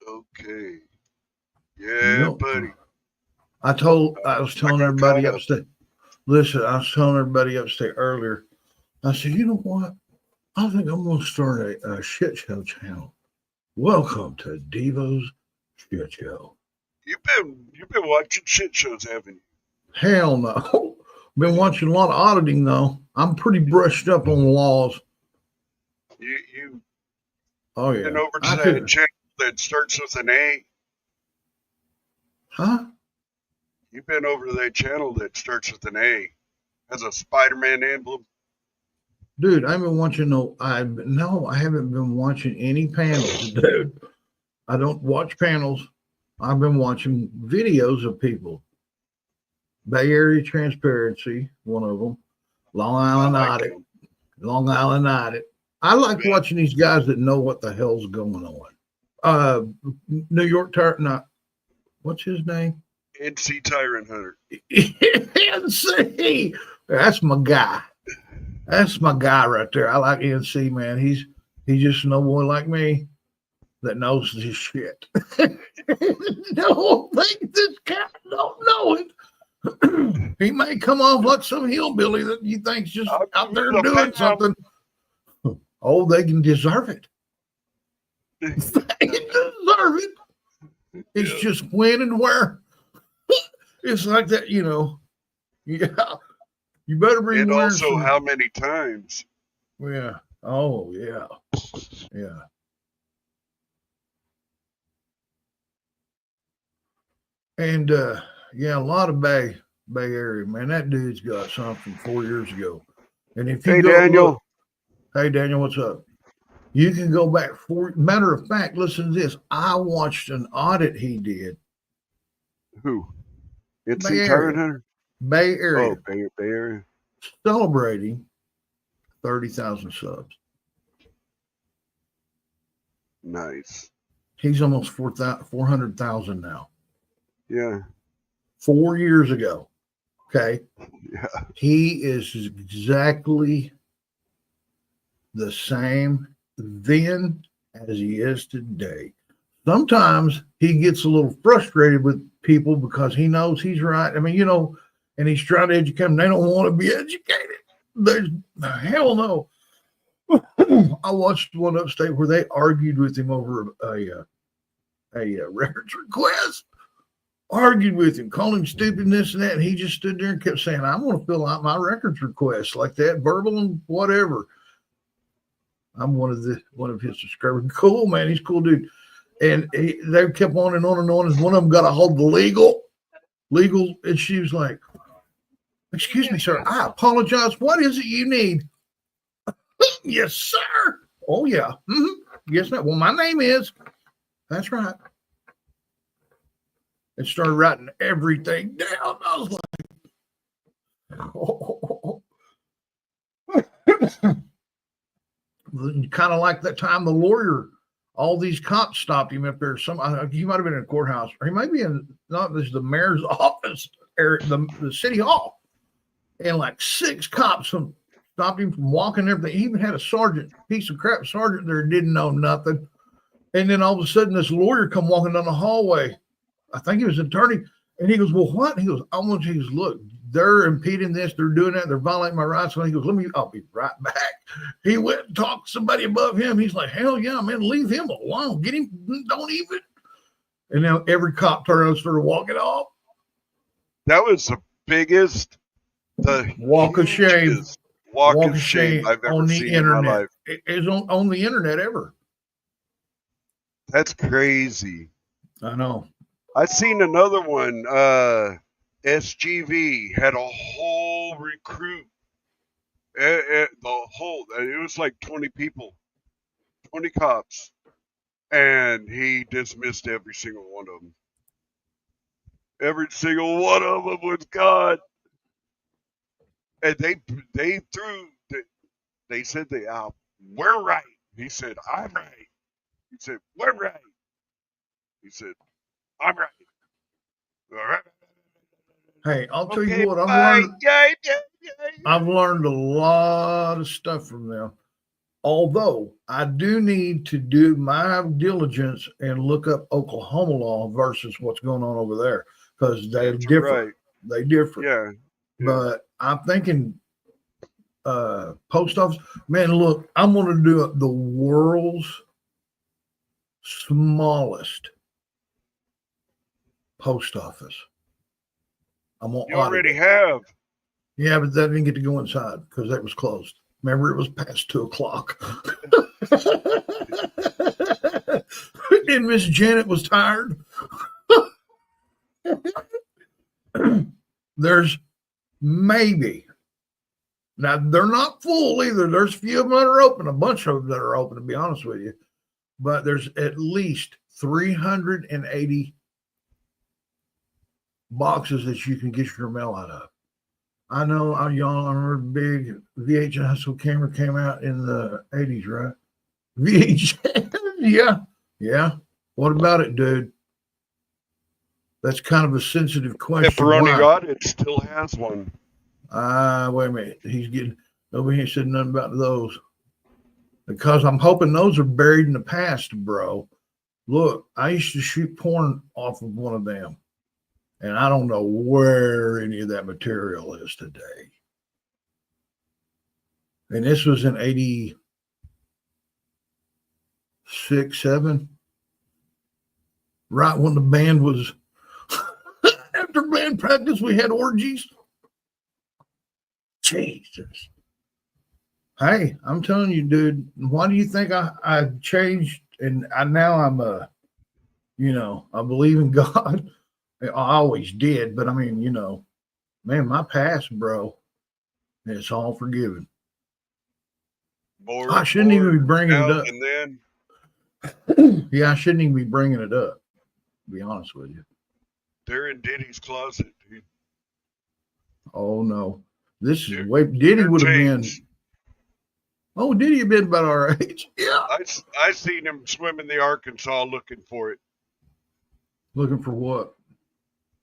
Okay. Yeah, Yep. buddy. I was telling everybody upstate. Listen, I was telling everybody upstate earlier. I said, you know what? I think I'm going to start a shit show channel. Welcome to Devo's Shit Show. You've been watching shit shows, haven't you? Hell no. Been watching a lot of auditing though. I'm pretty brushed up on laws. You Oh yeah. been over to that channel that starts with an A? Huh? You've been over to that channel that starts with an A. Has a Spider-Man emblem. Dude, I've been watching I haven't been watching any panels, dude. I don't watch panels. I've been watching videos of people. Bay Area Transparency, one of them. Long Island Audit. Long Island Audit. I like watching these guys that know what the hell's going on. New York What's his name? NC Tyrant Hunter. NC. That's my guy. That's my guy right there. I like NC, man. He's just no boy like me that knows this shit. Don't think this guy don't know it. He may come off like some hillbilly that you think's just out there doing something. Oh, they can deserve it. They can deserve it. It's just when and where. It's like that, you know. Yeah. You better bring And wearing also some- how many times. Yeah. Oh, yeah. Yeah. And yeah, a lot of Bay Area, man. That dude's got something 4 years ago. And if you Hey, go Daniel. look- hey Daniel, what's up? You can go back matter of fact, listen to this. I watched an audit he did. Who? Bay NC Area. Tyrant Hunter? Bay Area Oh, Bay Area. celebrating 30,000 subs. Nice. He's almost 400,000 now. Yeah. 4 years ago. Okay. Yeah. He is exactly the same then as he is today. Sometimes he gets a little frustrated with people because he knows he's right. I mean, you know, and he's trying to educate them. They don't want to be educated. There's hell no. I watched one upstate where they argued with him over a records request. Argued with him, called him stupid, and this and that, and he just stood there and kept saying, "I want to fill out my records request like that, verbal and whatever." I'm one of his subscribers. Cool, man. He's a cool dude. And they kept on and on and on. And one of them got a hold of the legal, and she was like, "Excuse me, sir. I apologize. What is it you need?" "Yes, sir." "Oh yeah. Mm-hmm. Yes, ma'am. Well, my name is." "That's right." And started writing everything down. I was like, kind of like that time the lawyer, all these cops stopped him up there. He might have been in a courthouse, or he might be in the mayor's office or the city hall, and like 6 cops stopped him from walking there. He even had a piece of crap sergeant there, didn't know nothing. And then all of a sudden, this lawyer come walking down the hallway. I think he was an attorney, and he goes, "Well, what?" He goes, "I want you to look. They're impeding this. They're doing that. They're violating my rights." And he goes, "I'll be right back." He went and talked to somebody above him. He's like, "Hell yeah, man, leave him alone. Get him. Don't even." And now every cop turned around and started walking off. That was the biggest, Walk of shame. hugest walk of shame I've ever on the seen in my internet. life. It's on the internet ever. That's crazy. I know. I seen another one. SGV had a whole recruit. It was like 20 people, 20 cops, and he dismissed every single one of them. Every single one of them was gone. And they said we're right. He said, "I'm right." He said, "We're right." He said, "I'm right." All right. Hey, I'll tell Okay, you what, bye. Yeah. I've learned a lot of stuff from them. Although I do need to do my diligence and look up Oklahoma law versus what's going on over there, because they're different. Right. They differ. Yeah. But I'm thinking post office. Man, look, I'm going to do the world's smallest post office. I'm going to You already have. Yeah, but that didn't get to go inside because that was closed. Remember, it was past 2:00. And Miss Janet was tired. There's maybe, now they're not full either. There's a few of them that are open, a bunch of them that are open, to be honest with you. But there's at least 380 boxes that you can get your mail out of. I know y'all remember big VHS camera came out in the 80s, right? VHS, yeah. What about it, dude? That's kind of a sensitive question. Pepperoni Why? God, it still has one. Wait a minute. He's getting nobody ain't said nothing about those. Because I'm hoping those are buried in the past, bro. Look, I used to shoot porn off of one of them. And I don't know where any of that material is today. And this was in 86, 7. Right when the band was after band practice, we had orgies. Jesus. Hey, I'm telling you, dude, why do you think I changed and now I'm I believe in God. I always did, but I mean, man, my past, bro, it's all forgiven. More, I shouldn't even be bringing it now up. and then. Yeah, I shouldn't even be bringing it up, to be honest with you. They're in Diddy's closet, dude. Oh, no. This is They're- way, Diddy they're would have been, changed. oh, Diddy have been about our age. Yeah. I seen him swim in the Arkansas looking for it. Looking for what?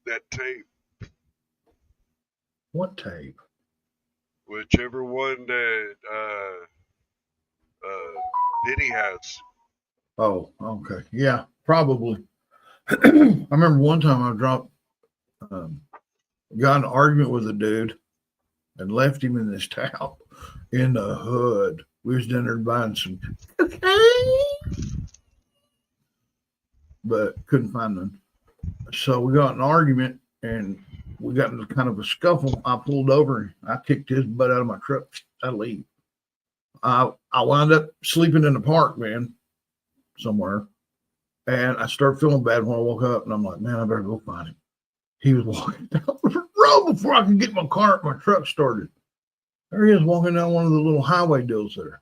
That tape. What tape? Whichever one that Diddy has. Oh, okay. Yeah, probably. I remember one time I got in an argument with a dude and left him in this town in the hood. We was down there buying some cocaine, but couldn't find none. So we got in an argument and we got into kind of a scuffle. I pulled over and I kicked his butt out of my truck. I leave. I wound up sleeping in the park, man, somewhere. And I started feeling bad when I woke up, and I'm like, man, I better go find him. He was walking down the road before I could get my truck started. There he is walking down one of the little highway deals there.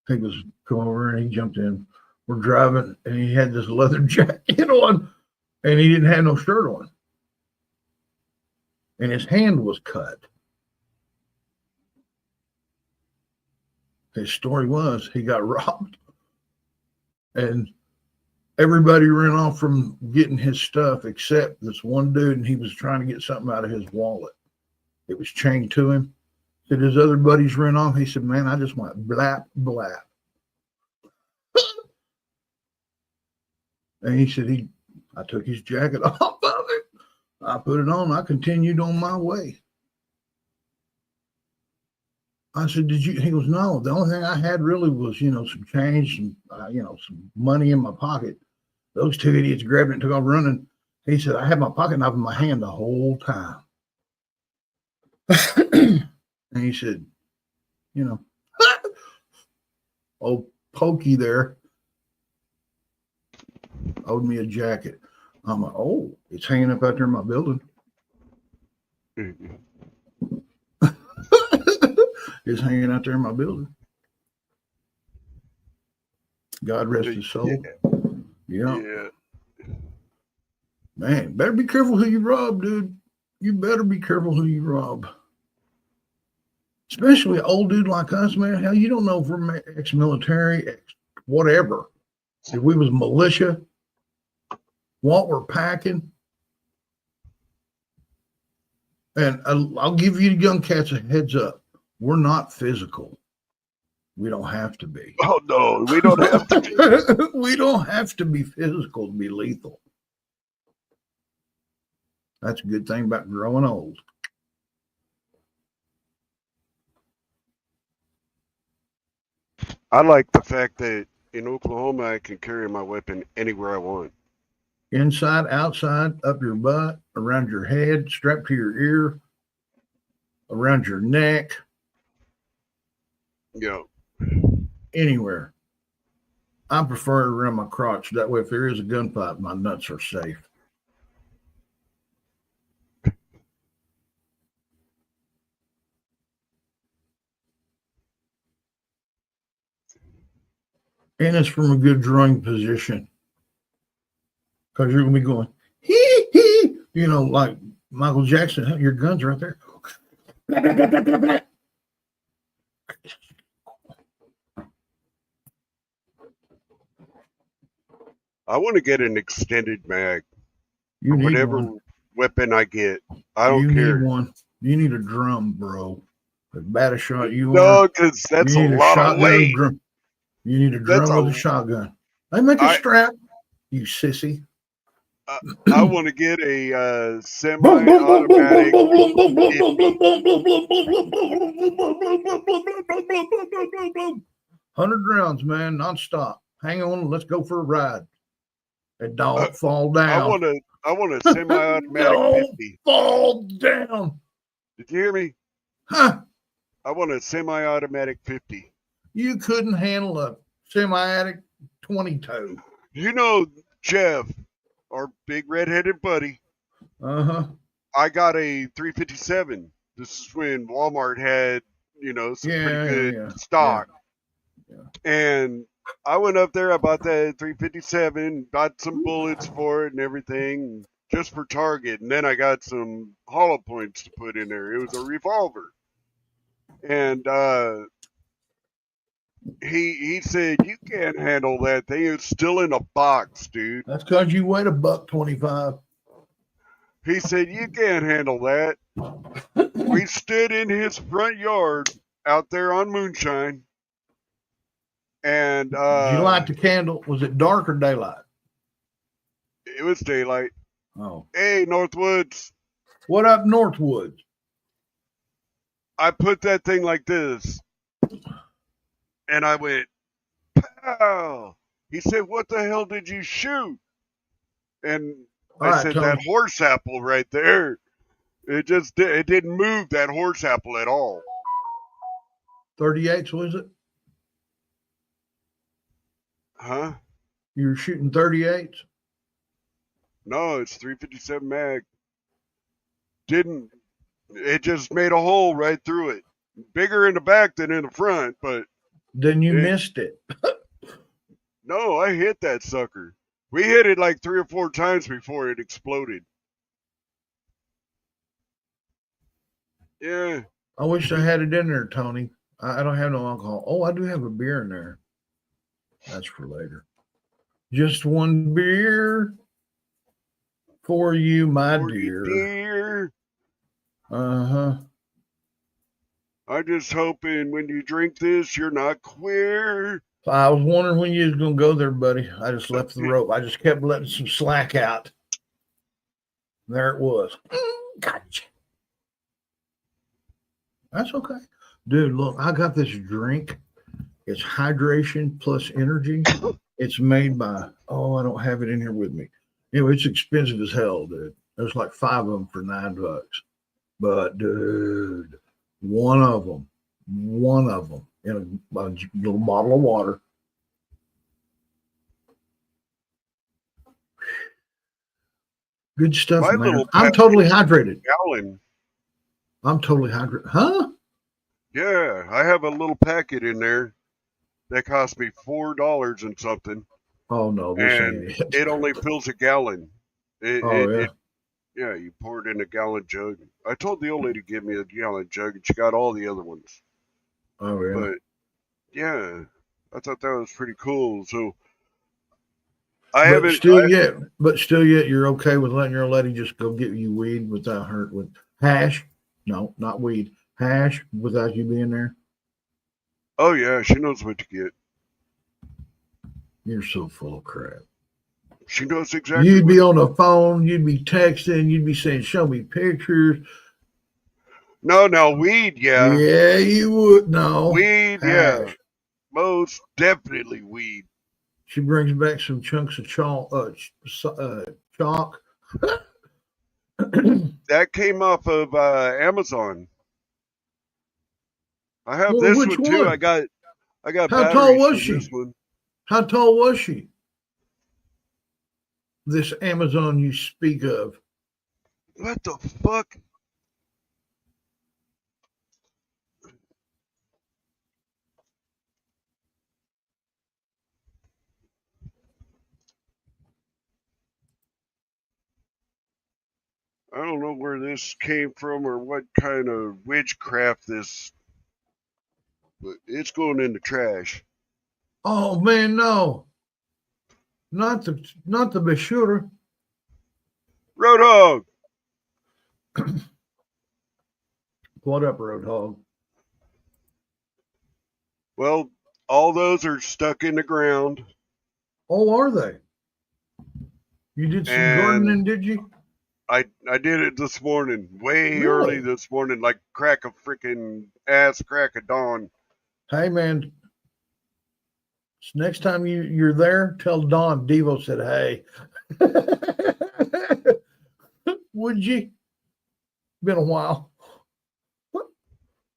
He was come over and he jumped in. We're driving, and he had this leather jacket on, and he didn't have no shirt on. And his hand was cut. His story was he got robbed, and everybody ran off from getting his stuff except this one dude, and he was trying to get something out of his wallet. It was chained to him. Said his other buddies ran off. He said, man, I just went blap, blap. And he said I took his jacket off of it. I put it on. I continued on my way. I said, did you? He goes, no. The only thing I had really was, some change and, some money in my pocket. Those two idiots grabbed it and took off running. He said, I had my pocket knife in my hand the whole time. And he said, old Pokey there owed me a jacket. I'm like, oh, it's hanging up out there in my building. It's hanging out there in my building. God rest his soul. Yeah. Man, better be careful who you rob, dude. You better be careful who you rob. Especially an old dude like us, man. Hell, you don't know if we're ex-military, whatever. If we was militia, what we're packing. And I'll give you young cats a heads up. We're not physical. We don't have to be. Oh, no, we don't have to be. We don't have to be physical to be lethal. That's a good thing about growing old. I like the fact that in Oklahoma, I can carry my weapon anywhere I want. Inside, outside, up your butt, around your head, strapped to your ear, around your neck. Yeah. Anywhere. I prefer it around my crotch. That way, if there is a gunfight, my nuts are safe. And it's from a good drawing position. Because you're going to be going, hee hee, like Michael Jackson, your gun's right there. I want to get an extended mag You for need whatever one. weapon I get. I don't You need care. one. You need a drum, bro. As bad a shot you are, No, because you that's a need a lot of shotgun weight. drum. You need a That's drum with a shotgun. They make a I strap. You sissy. I want to get a Boom, boom, boom, boom, boom, semi-automatic boom, boom, boom, boom, 50. boom, boom, boom, boom, boom, boom, boom, boom. 100 rounds, man, nonstop. Hang on, let's go for a ride. And Uh, don't fall I down. want a semi-automatic Don't 50. fall down. Did you hear me? Huh? I want a semi-automatic 50. You couldn't handle a semi-attic 22. You know, Jeff, our big red-headed buddy. Uh-huh. I got a 357. This is when Walmart had, some pretty good Yeah. stock. Yeah. And I went up there, I bought that 357, got some bullets for it and everything, just for target. And then I got some hollow points to put in there. It was a revolver. And he said, "You can't handle that thing. It's still in a box, dude." That's because you weighed $125. He said, "You can't handle that." We stood in his front yard out there on moonshine. And Did you light the candle? Was it dark or daylight? it was daylight. Oh. Hey, Northwoods. What up, Northwoods? I put that thing like this. And I went, pow. He said, "What the hell did you shoot?" And All I right, said, Tony. "That horse apple right there." It didn't move that horse apple at all. 38s, was it? Huh? You were shooting 38s? No, it's 357 mag. It just made a hole right through it. Bigger in the back than in the front, but Then you missed it. no, I hit that sucker. We hit it like 3 or 4 times before it exploded. Yeah. I wish I had it in there, Tony. I don't have no alcohol. Oh, I do have a beer in there. That's for later. Just one beer for you, my dear. Dear. Uh-huh. I'm just hoping when you drink this, you're not queer. I was wondering when you was gonna go there, buddy. I just left the rope. I just kept letting some slack out. There it was. Gotcha. That's okay. Dude, look, I got this drink. It's hydration plus energy. It's made by, I don't have it in here with me. It's expensive as hell, dude. There's like 5 of them for $9. But, dude, one of them in a little bottle of water. Good stuff, My man. little I'm totally hydrated. Gallon. I'm totally hydrated. Huh? Yeah, I have a little packet in there that cost me $4 and something, Oh, no, this and ain't it. it only fills a gallon. Yeah. Yeah, you pour it in a gallon jug. I told the old lady to give me a gallon jug, and she got all the other ones. Oh, yeah. But yeah, I thought that was pretty cool. So I But haven't. still yet, you're okay with letting your old lady just go get you weed without her with hash? No, not weed. Hash without you being there. Oh yeah, she knows what to get. You're so full of crap. She knows exactly. You'd be what on the phone, you'd be texting, you'd be saying, "Show me pictures." No, weed, yeah. Yeah, you would. No. Weed, hash. yeah. Most definitely weed. She brings back some chunks of chalk. Chalk. That came off of Amazon. I have Well, this which one too. one? I got How batteries tall was for she? this one. How tall was she? This Amazon you speak of. What the fuck? I don't know where this came from or what kind of witchcraft this, but it's going in the trash. Oh man, no. Not the Bashura. Roadhog. What up, Roadhog? Well, all those are stuck in the ground. Oh, are they? You did some And gardening, did you? I did it this morning, way Really? early this morning, like crack of dawn. Hey, man. Next time you're there, tell Don Devo said, hey. Would you? Been a while.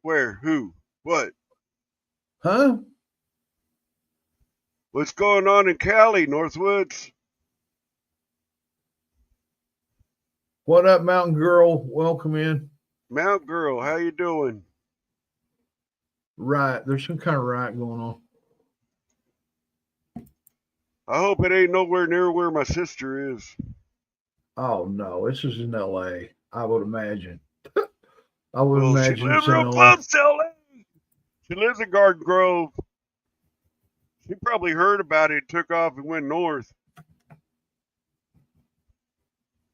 Where? Who? What? Huh? What's going on in Cali, Northwoods? What up, Mountain Girl? Welcome in. Mount Girl, how you doing? Right. There's some kind of riot going on. I hope it ain't nowhere near where my sister is. Oh, no. This is in L.A., I would imagine. I would Well, she imagine lives it's in real LA. close to LA. She lives in Garden Grove. She probably heard about it, took off, and went north.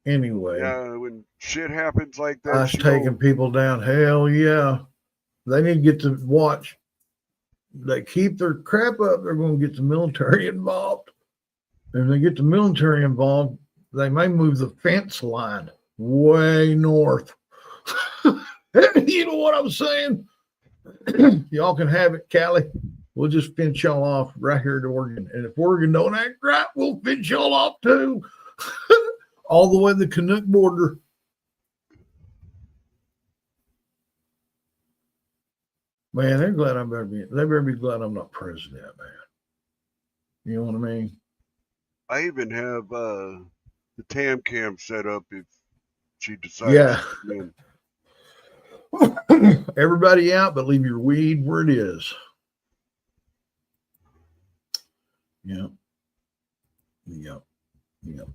Anyway, Yeah, when shit happens like that, us she taking don't- people down. Hell yeah. They need to get to watch. They keep their crap up, they're going to get the military involved. If they get the military involved, they may move the fence line way north. You know what I'm saying? Y'all can have it, Cali. We'll just fence y'all off right here to Oregon. And if Oregon don't act right, we'll fence y'all off too. All the way to the Canuck border. Man, they better be glad I'm not president, man. You know what I mean? I even have the TAM cam set up if she decides. Yeah. to Everybody out, but leave your weed where it is. Yep. Yep. Yep.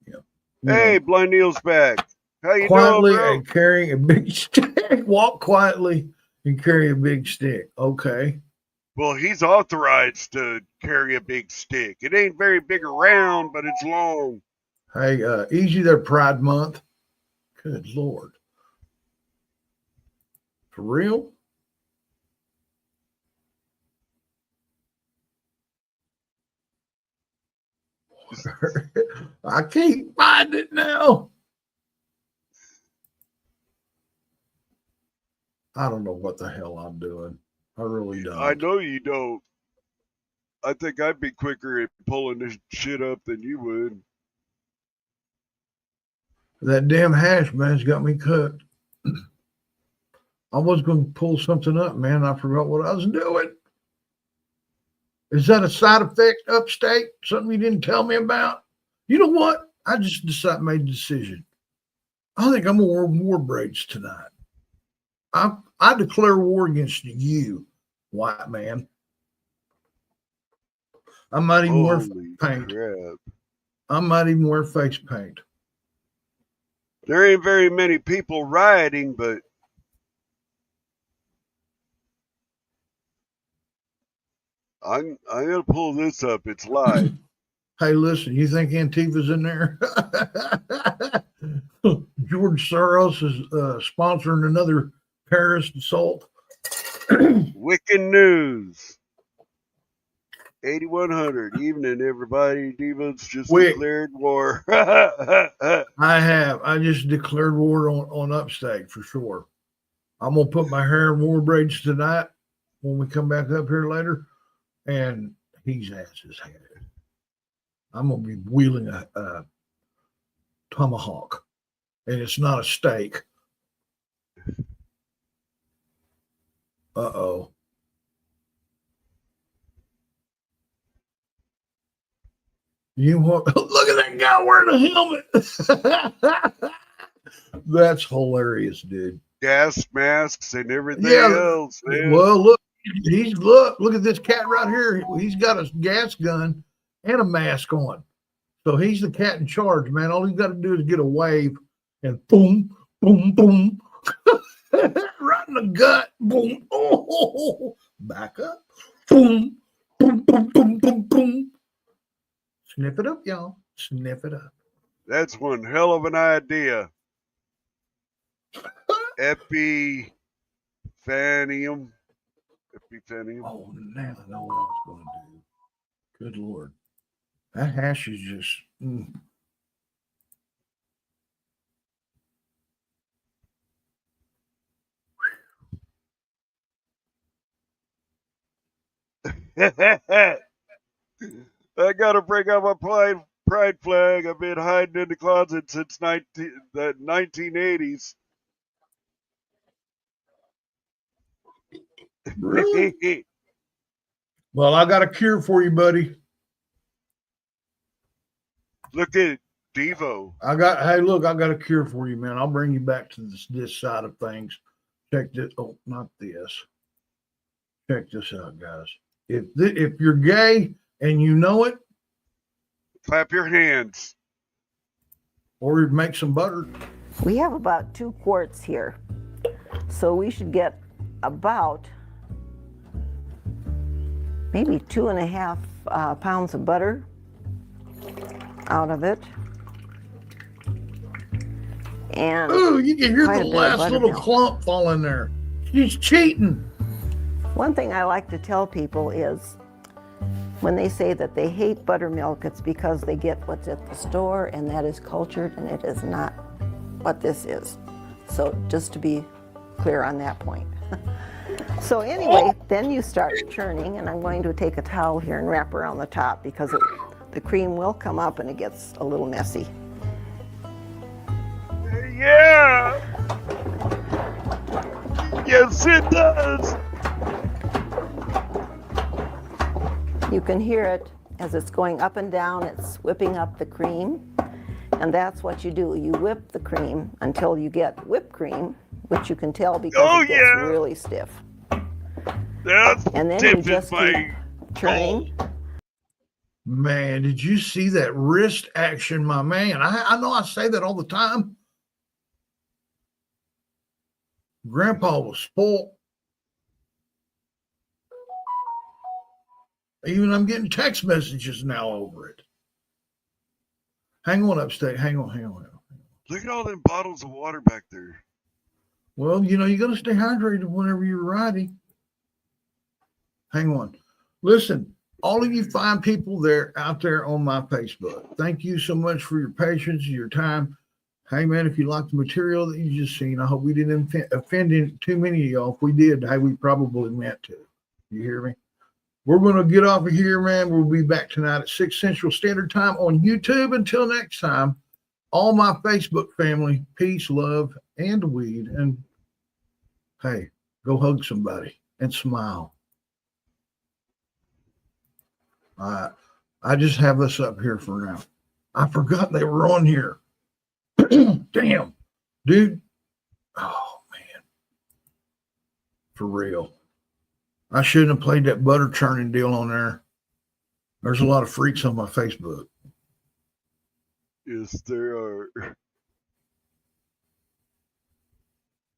Yep. Hey, Blind Neil's back. How you Quietly doing, bro? and carrying a big stick. Walk quietly and carry a big stick. Okay. Well, he's authorized to carry a big stick. It ain't very big around, but it's long. Hey, easy there, Pride Month. Good Lord. For real? I can't find it now. I don't know what the hell I'm doing. I really don't. I know you don't. I think I'd be quicker at pulling this shit up than you would. That damn hash, man's got me cooked. I was going to pull something up, man. I forgot what I was doing. Is that a side effect upstate? Something you didn't tell me about? You know what? I just made a decision. I think I'm going to wear war braids tonight. I declare war against you, white man. I might even wear Holy paint. crap. I might even wear face paint. There ain't very many people rioting, but I'm gonna pull this up. It's live. Hey, listen, you think Antifa's in there? George Soros is sponsoring another terrorist assault. Wiccan News. 8100. Evening, everybody. Devo's just declared war. I have. I just declared war on upstate for sure. I'm going to put my hair in war braids tonight when we come back up here later. And he's ass his head. I'm going to be wheeling a tomahawk. And it's not a steak. Uh-oh. You want look at that guy wearing a helmet. That's hilarious, dude. Gas masks and everything else, man. Well, look at this cat right here. He's got a gas gun and a mask on. So he's the cat in charge, man. All he's got to do is get a wave and boom, boom, boom. Right in the gut. Boom. Oh, back up. Boom, boom, boom, boom, boom, boom. Sniff it up, y'all. Sniff it up. That's one hell of an idea. Epithanium. Epithanium. Oh, now I know what I was going to do. Good Lord. That hash is just. I gotta bring out my pride flag. I've been hiding in the closet since the 1980s. Really? Well, I got a cure for you, buddy. Look at Devo. Hey, look, I got a cure for you, man. I'll bring you back to this side of things. Check this. Oh, not this. Check this out, guys. If you're gay and you know it, Clap your hands. or make some butter. We have about 2 quarts here. So we should get about maybe 2.5 pounds of butter out of it. And ooh, you can hear quite the a bit of last little buttermilk. clump fall in there. She's cheating. One thing I like to tell people is when they say that they hate buttermilk, it's because they get what's at the store and that is cultured, and it is not what this is. So just to be clear on that point. So anyway, then you start churning, and I'm going to take a towel here and wrap around the top because the cream will come up and it gets a little messy. Yeah. Yes, it does. You can hear it as it's going up and down, it's whipping up the cream. And that's what you do. You whip the cream until you get whipped cream, which you can tell because it gets really stiff. That's And then you just keep churning. Man, did you see that wrist action, my man? I know I say that all the time. Grandpa was spoiled. Even I'm getting text messages now over it. Hang on, Upstate. Hang on. Look at all them bottles of water back there. Well, you got to stay hydrated whenever you're riding. Hang on. Listen, all of you fine people out there on my Facebook, thank you so much for your patience, your time. Hey, man, if you like the material that you just seen, I hope we didn't offend too many of y'all. If we did, hey, we probably meant to. You hear me? We're going to get off of here, man. We'll be back tonight at 6 Central Standard Time on YouTube. Until next time, all my Facebook family, peace, love, and weed. And, hey, go hug somebody and smile. I just have us up here for now. I forgot they were on here. Damn, dude. Oh, man. For real. I shouldn't have played that butter churning deal on there. There's a lot of freaks on my Facebook. Yes, there are.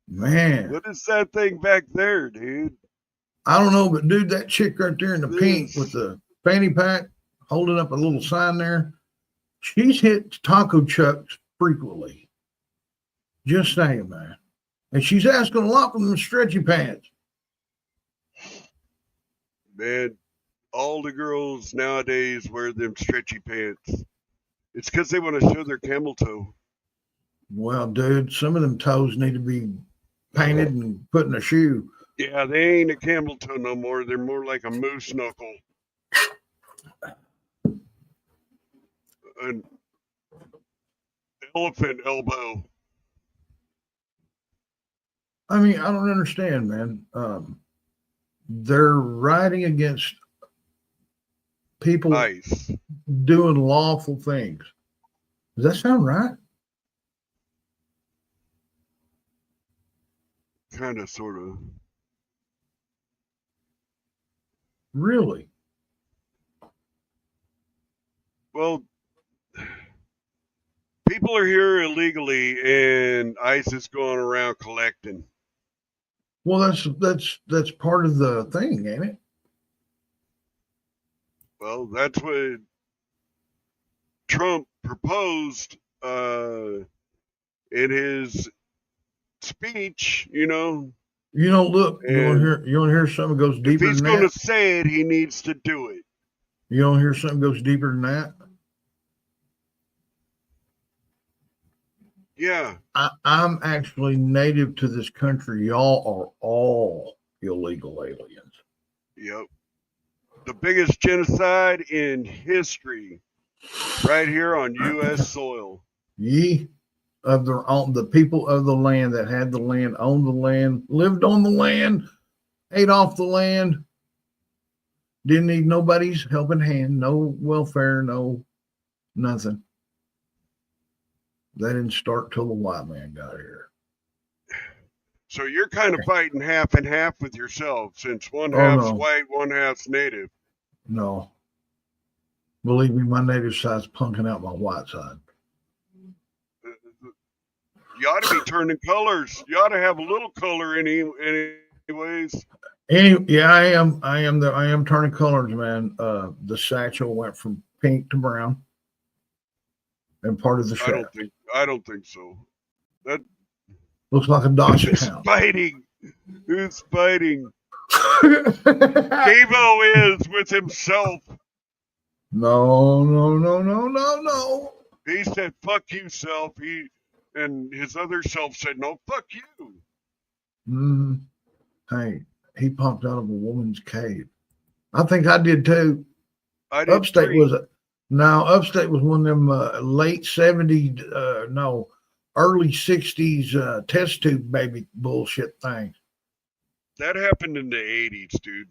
Man. What is that thing back there, dude? I don't know, but dude, that chick right there in the pink with the fanny pack holding up a little sign there, she's hit taco trucks frequently. Just saying, man. And she's asking a lot from them stretchy pants. Man, all the girls nowadays wear them stretchy pants. It's because they want to show their camel toe. Well, dude, some of them toes need to be painted and put in a shoe. Yeah, they ain't a camel toe no more. They're more like a moose knuckle. An elephant elbow. I mean, I don't understand, man. They're riding against people doing lawful things. Does that sound right? Kind of, sort of. Really? Well, people are here illegally, and ICE is going around collecting. Well, that's part of the thing, ain't it? Well, that's what Trump proposed in his speech, Look, you want and to hear something goes if deeper he's than going to that? say it, he needs to do it. You don't hear something goes deeper than that? Yeah. I'm actually native to this country. Y'all are all illegal aliens. Yep. The biggest genocide in history right here on U.S. soil. Ye of their own, the people of the land that had the land, owned the land, lived on the land, ate off the land, didn't need nobody's helping hand, no welfare, no nothing. They didn't start till the white man got here. So you're kind of fighting half and half with yourself, since one Oh, half's no. white, one half's native. No. Believe me, my native side's punking out my white side. You ought to be turning colors. You ought to have a little color anyways. Yeah, I am turning colors, man. The satchel went from pink to brown, and part of the shirt I don't think so. That looks like a Dachshund who's hound. fighting? Who's fighting? Devo is with himself. No. He said, "Fuck you, self." And his other self said, "No, fuck you." Hey, he popped out of a woman's cave. I think I did too. Upstate was one of them late 70s, early 60s test tube baby bullshit things. That happened in the 80s, dude.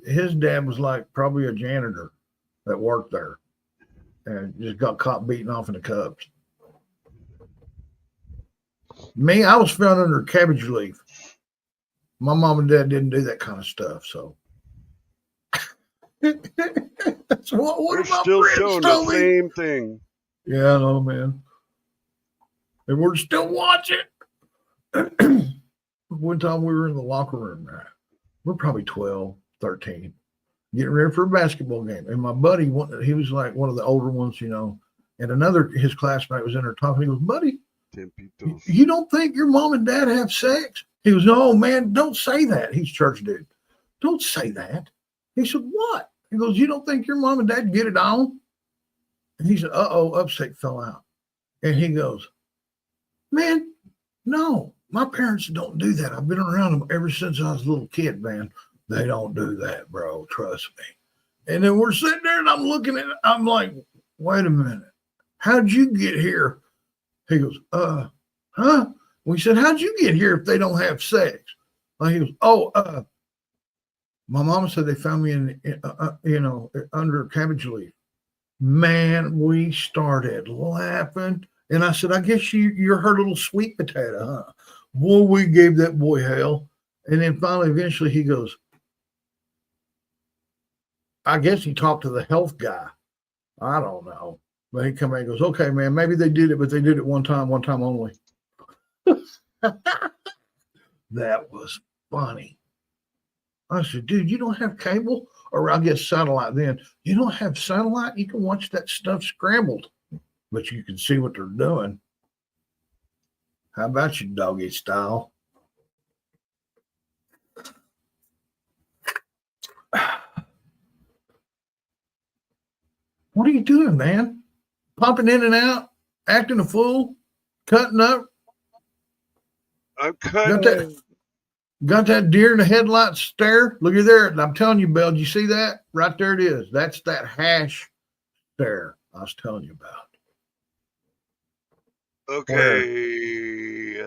His dad was like probably a janitor that worked there and just got caught beating off in the Cubs. Me, I was found under a cabbage leaf. My mom and dad didn't do that kind of stuff, so. That's what They're of my still friends showing the told me. same thing. Yeah, I know, man. And we're still watching. One time we were in the locker room, right? We're probably 12, 13, getting ready for a basketball game. And my buddy, he was like one of the older ones, and his classmate was in there talking. He goes, "Buddy, you don't think your mom and dad have sex?" He goes, "No, man, don't say that." He's church dude. "Don't say that." He said, "What?" He goes, "You don't think your mom and dad get it on?" And he said, upstate fell out. And he goes, "Man, no, my parents don't do that. I've been around them ever since I was a little kid, man. They don't do that, bro. Trust me." And then we're sitting there and I'm looking at it. I'm like, "Wait a minute. How'd you get here?" He goes, huh? We said, "How'd you get here if they don't have sex?" He goes, my mama said they found me under a cabbage leaf. Man, we started laughing. And I said, "I guess you're her little sweet potato, huh?" Boy, we gave that boy hell. And then finally, eventually he goes, I guess he talked to the health guy. I don't know. But he come back and goes, "Okay, man, maybe they did it, but they did it one time only." That was funny. I said, "Dude, you don't have cable?" Or I guess satellite then. "You don't have satellite? You can watch that stuff scrambled, but you can see what they're doing. How about you, doggy style?" What are you doing, man? Popping in and out, acting a fool, cutting up. I'm cutting. Got that deer in the headlights stare? Look at there. I'm telling you, Bill, did you see that? Right there it is. That's that hash stare I was telling you about. Okay.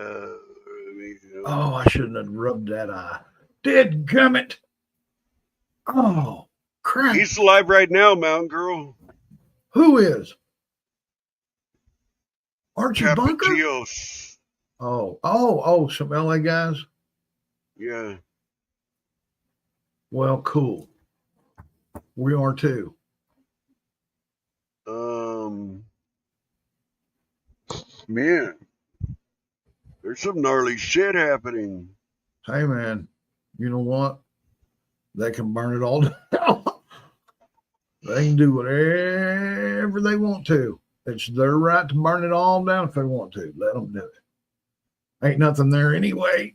Oh, I shouldn't have rubbed that eye. Dadgummit. Oh, crap. He's alive right now, Mountain Girl. Who is? Archie Bunker? Tapatíos. Oh, some LA guys? Yeah. Well, cool. We are too. Man, there's some gnarly shit happening. Hey, man, you know what? They can burn it all down. They can do whatever whatever they want to. It's their right to burn it all down if they want to. Let them do it. Ain't nothing there anyway.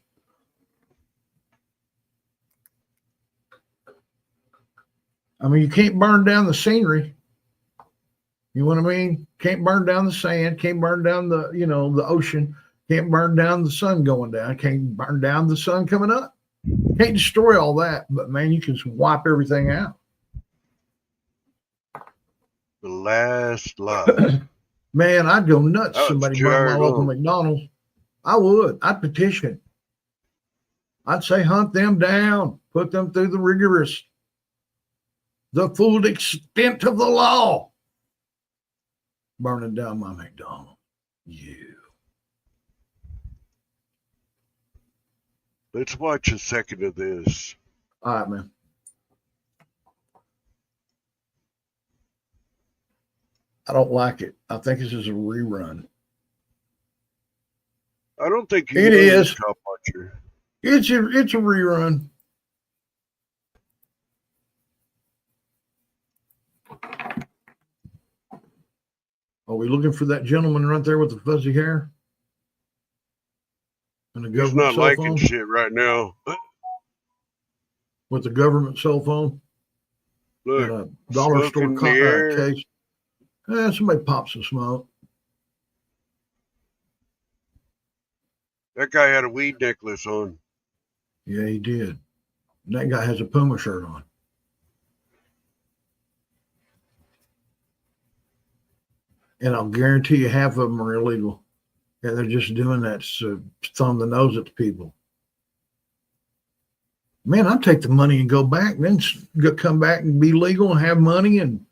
I mean, you can't burn down the scenery. You know what I mean? Can't burn down the sand. Can't burn down the, the ocean. Can't burn down the sun going down. Can't burn down the sun coming up. Can't destroy all that. But, man, you can wipe everything out. The last love. Man, I'd go nuts. Oh, Somebody it's burned my 2 hours local long. McDonald's. I would. I'd petition. I'd say hunt them down. Put them through the rigorous, the full extent of the law. Burning down my McDonald's. You. Let's watch a second of this. All right, man. I don't like it. I think this is a rerun. I don't think you It know is. this cop watcher. It's a rerun. Are we looking for that gentleman right there with the fuzzy hair? And the He's government not cell liking phone? shit right now. With the government cell phone? Look, And a dollar smoke store in the air. case. Somebody popped some smoke. That guy had a weed necklace on. Yeah, he did. And that guy has a Puma shirt on. And I'll guarantee you half of them are illegal. Yeah, they're just doing that to thumb the nose at the people. Man, I'll take the money and go back, then come back and be legal and have money, and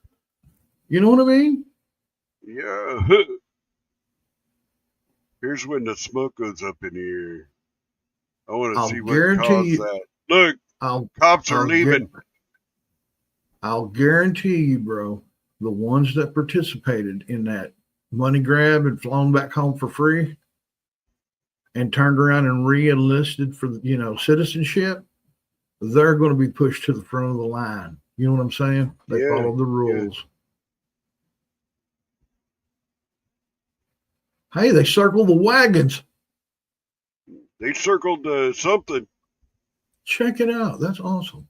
you know what I mean? Yeah. Here's when the smoke goes up in here. I want to I'll see what guarantee caused you- that. Look, I'll cops are I'll leaving. I'll guarantee you, bro, the ones that participated in that money grab and flown back home for free and turned around and re-enlisted for, citizenship, they're going to be pushed to the front of the line. You know what I'm saying? They Yeah, followed the rules. Hey, they circled the wagons. They circled something. Check it out. That's awesome.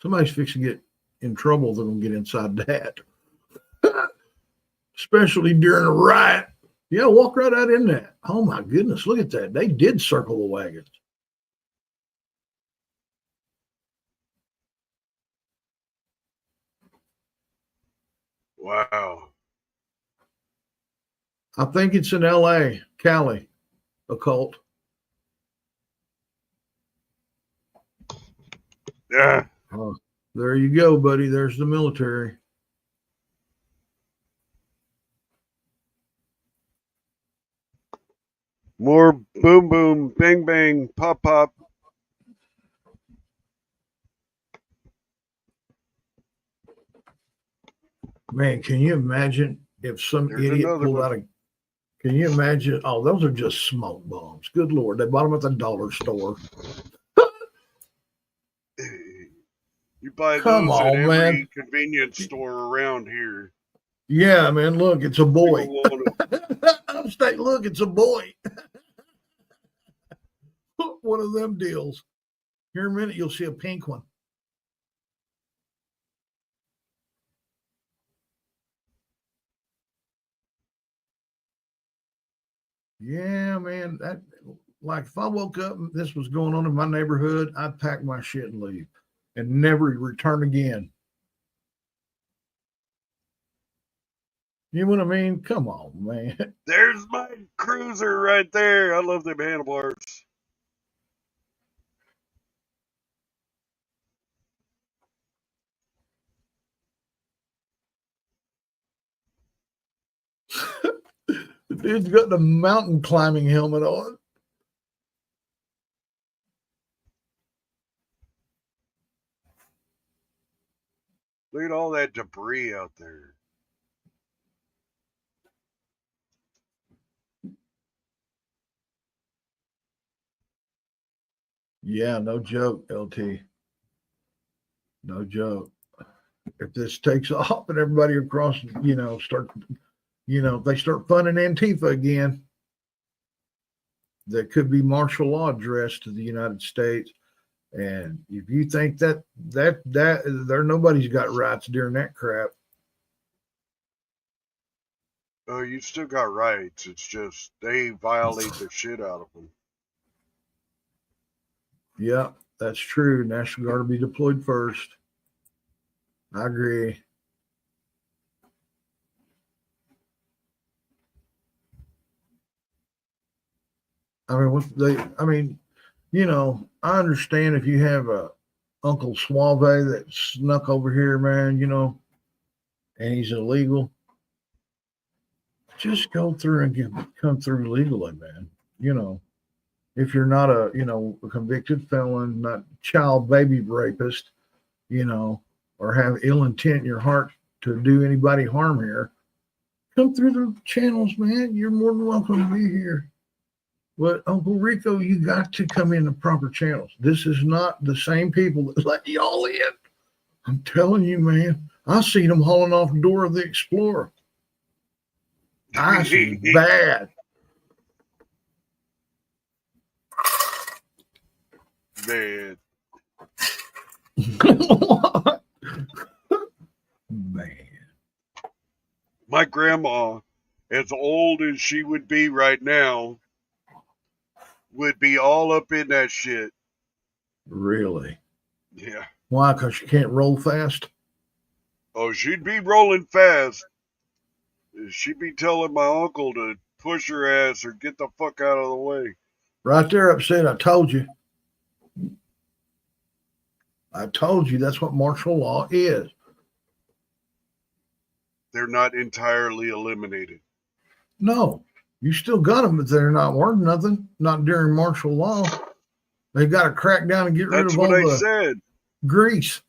Somebody's fixing to get in trouble. They're going to get inside that. Especially during a riot. Yeah, walk right out in that. Oh, my goodness. Look at that. They did circle the wagons. Wow. I think it's in L.A., Cali, occult. Yeah. There you go, buddy. There's the military. More boom boom, bang bang, pop pop. Man, can you imagine if some There's idiot another pulled one. out a. Can you imagine? Oh, those are just smoke bombs. Good Lord. They bought them at the dollar store. You buy those Come at on, every man. convenience store around here. Yeah, man. Look, it's a boy. People want 'em. Upstate, look, it's a boy. One of them deals. Here in a minute, you'll see a pink one. Yeah, man. That, like, if I woke up and this was going on in my neighborhood, I'd pack my shit and leave and never return again. You know what I mean? Come on, man. There's my cruiser right there. I love them handlebars. The dude's got the mountain climbing helmet on. Look at all that debris out there. Yeah, no joke, LT. No joke. if this takes off and everybody across, they start funding Antifa again, that could be martial law addressed to the United States. And if you think that there nobody's got rights during that crap. Oh, you still got rights. It's just they violate the shit out of them. Yeah, that's true. National Guard will be deployed first. I agree. I understand if you have a Uncle Suave that snuck over here, man, and he's illegal. Just go through and come through legally, man. If you're not a convicted felon, not child baby rapist, or have ill intent in your heart to do anybody harm here, come through the channels, man. You're more than welcome to be here. But Uncle Rico, you got to come in the proper channels. This is not the same people that let y'all in. I'm telling you, man. I seen them hauling off the door of the Explorer. I see bad. Man. Man. My grandma, as old as she would be right now, would be all up in that shit. Really? Yeah. Why? Because she can't roll fast? Oh, she'd be rolling fast. She'd be telling my uncle to push her ass or get the fuck out of the way. Right there, upset. I told you. That's what martial law is. They're not entirely eliminated. No, you still got them, but they're not worth nothing. Not during martial law. They got to crack down and get rid of all the grease.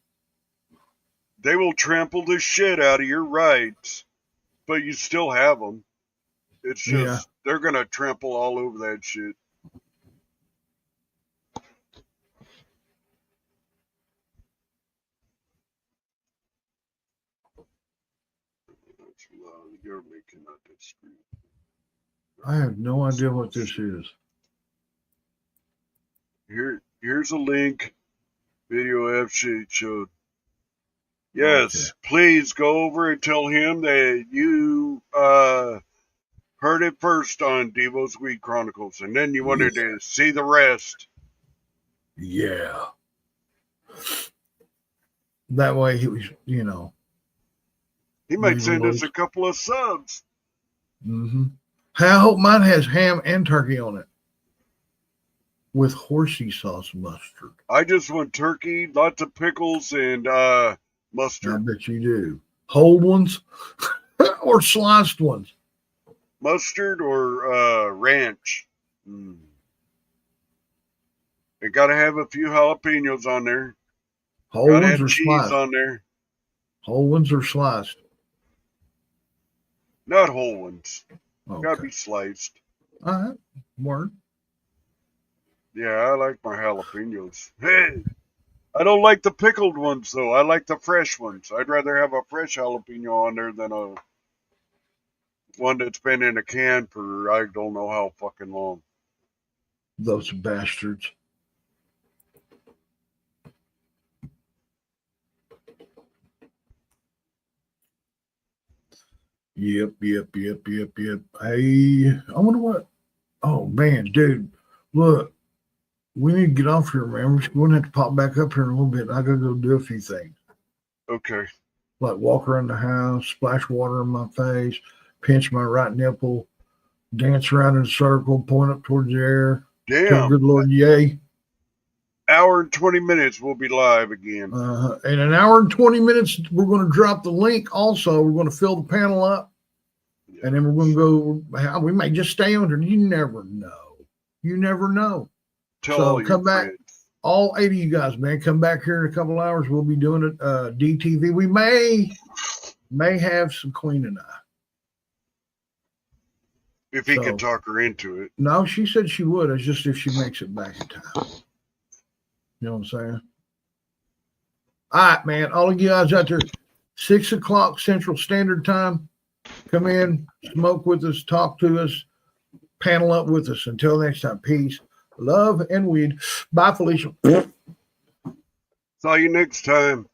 They will trample the shit out of your rights, but you still have them. It's just they're going to trample all over that shit. You're making that screen. I have no idea what this is. Here's a link. Video F showed. Yes, please go over and tell him that you heard it first on Devo's Weed Chronicles, and then you wanted to see the rest. Yeah. That way he was, He might send us a couple of subs. Mm-hmm. I hope mine has ham and turkey on it with horsey sauce mustard. I just want turkey, lots of pickles, and mustard. I bet you do. Whole ones or sliced ones? Mustard or ranch. They got to have a few jalapenos on there. Whole gotta ones have or cheese sliced? on there. Whole ones or sliced? Not whole ones. Okay. Gotta be sliced. All right. Word. Yeah, I like my jalapenos. Hey, I don't like the pickled ones though. I like the fresh ones. I'd rather have a fresh jalapeno on there than a one that's been in a can for I don't know how fucking long. Those bastards. Yep. Hey, I wonder what. Oh man, dude, look, we need to get off here, man. We're going to have to pop back up here in a little bit. I gotta go do a few things. Okay. Like walk around the house, splash water in my face, pinch my right nipple, dance around in a circle, point up towards the air. Damn. Tell good Lord, yay. Hour and 20 minutes, we'll be live again. In an hour and 20 minutes, we're going to drop the link. Also, we're going to fill the panel up, and then we're going to go. We may just stay on there. You never know. You never know. So come back, all 8 of you guys, man. Come back here in a couple hours. We'll be doing it. DTV. We may have some Queen and I. If he could talk her into it. No, she said she would. It's just if she makes it back in time. You know what I'm saying? All right, man. All of you guys out there, 6 o'clock Central Standard Time. Come in, smoke with us, talk to us, panel up with us. Until next time, peace, love, and weed. Bye, Felicia. Saw you next time.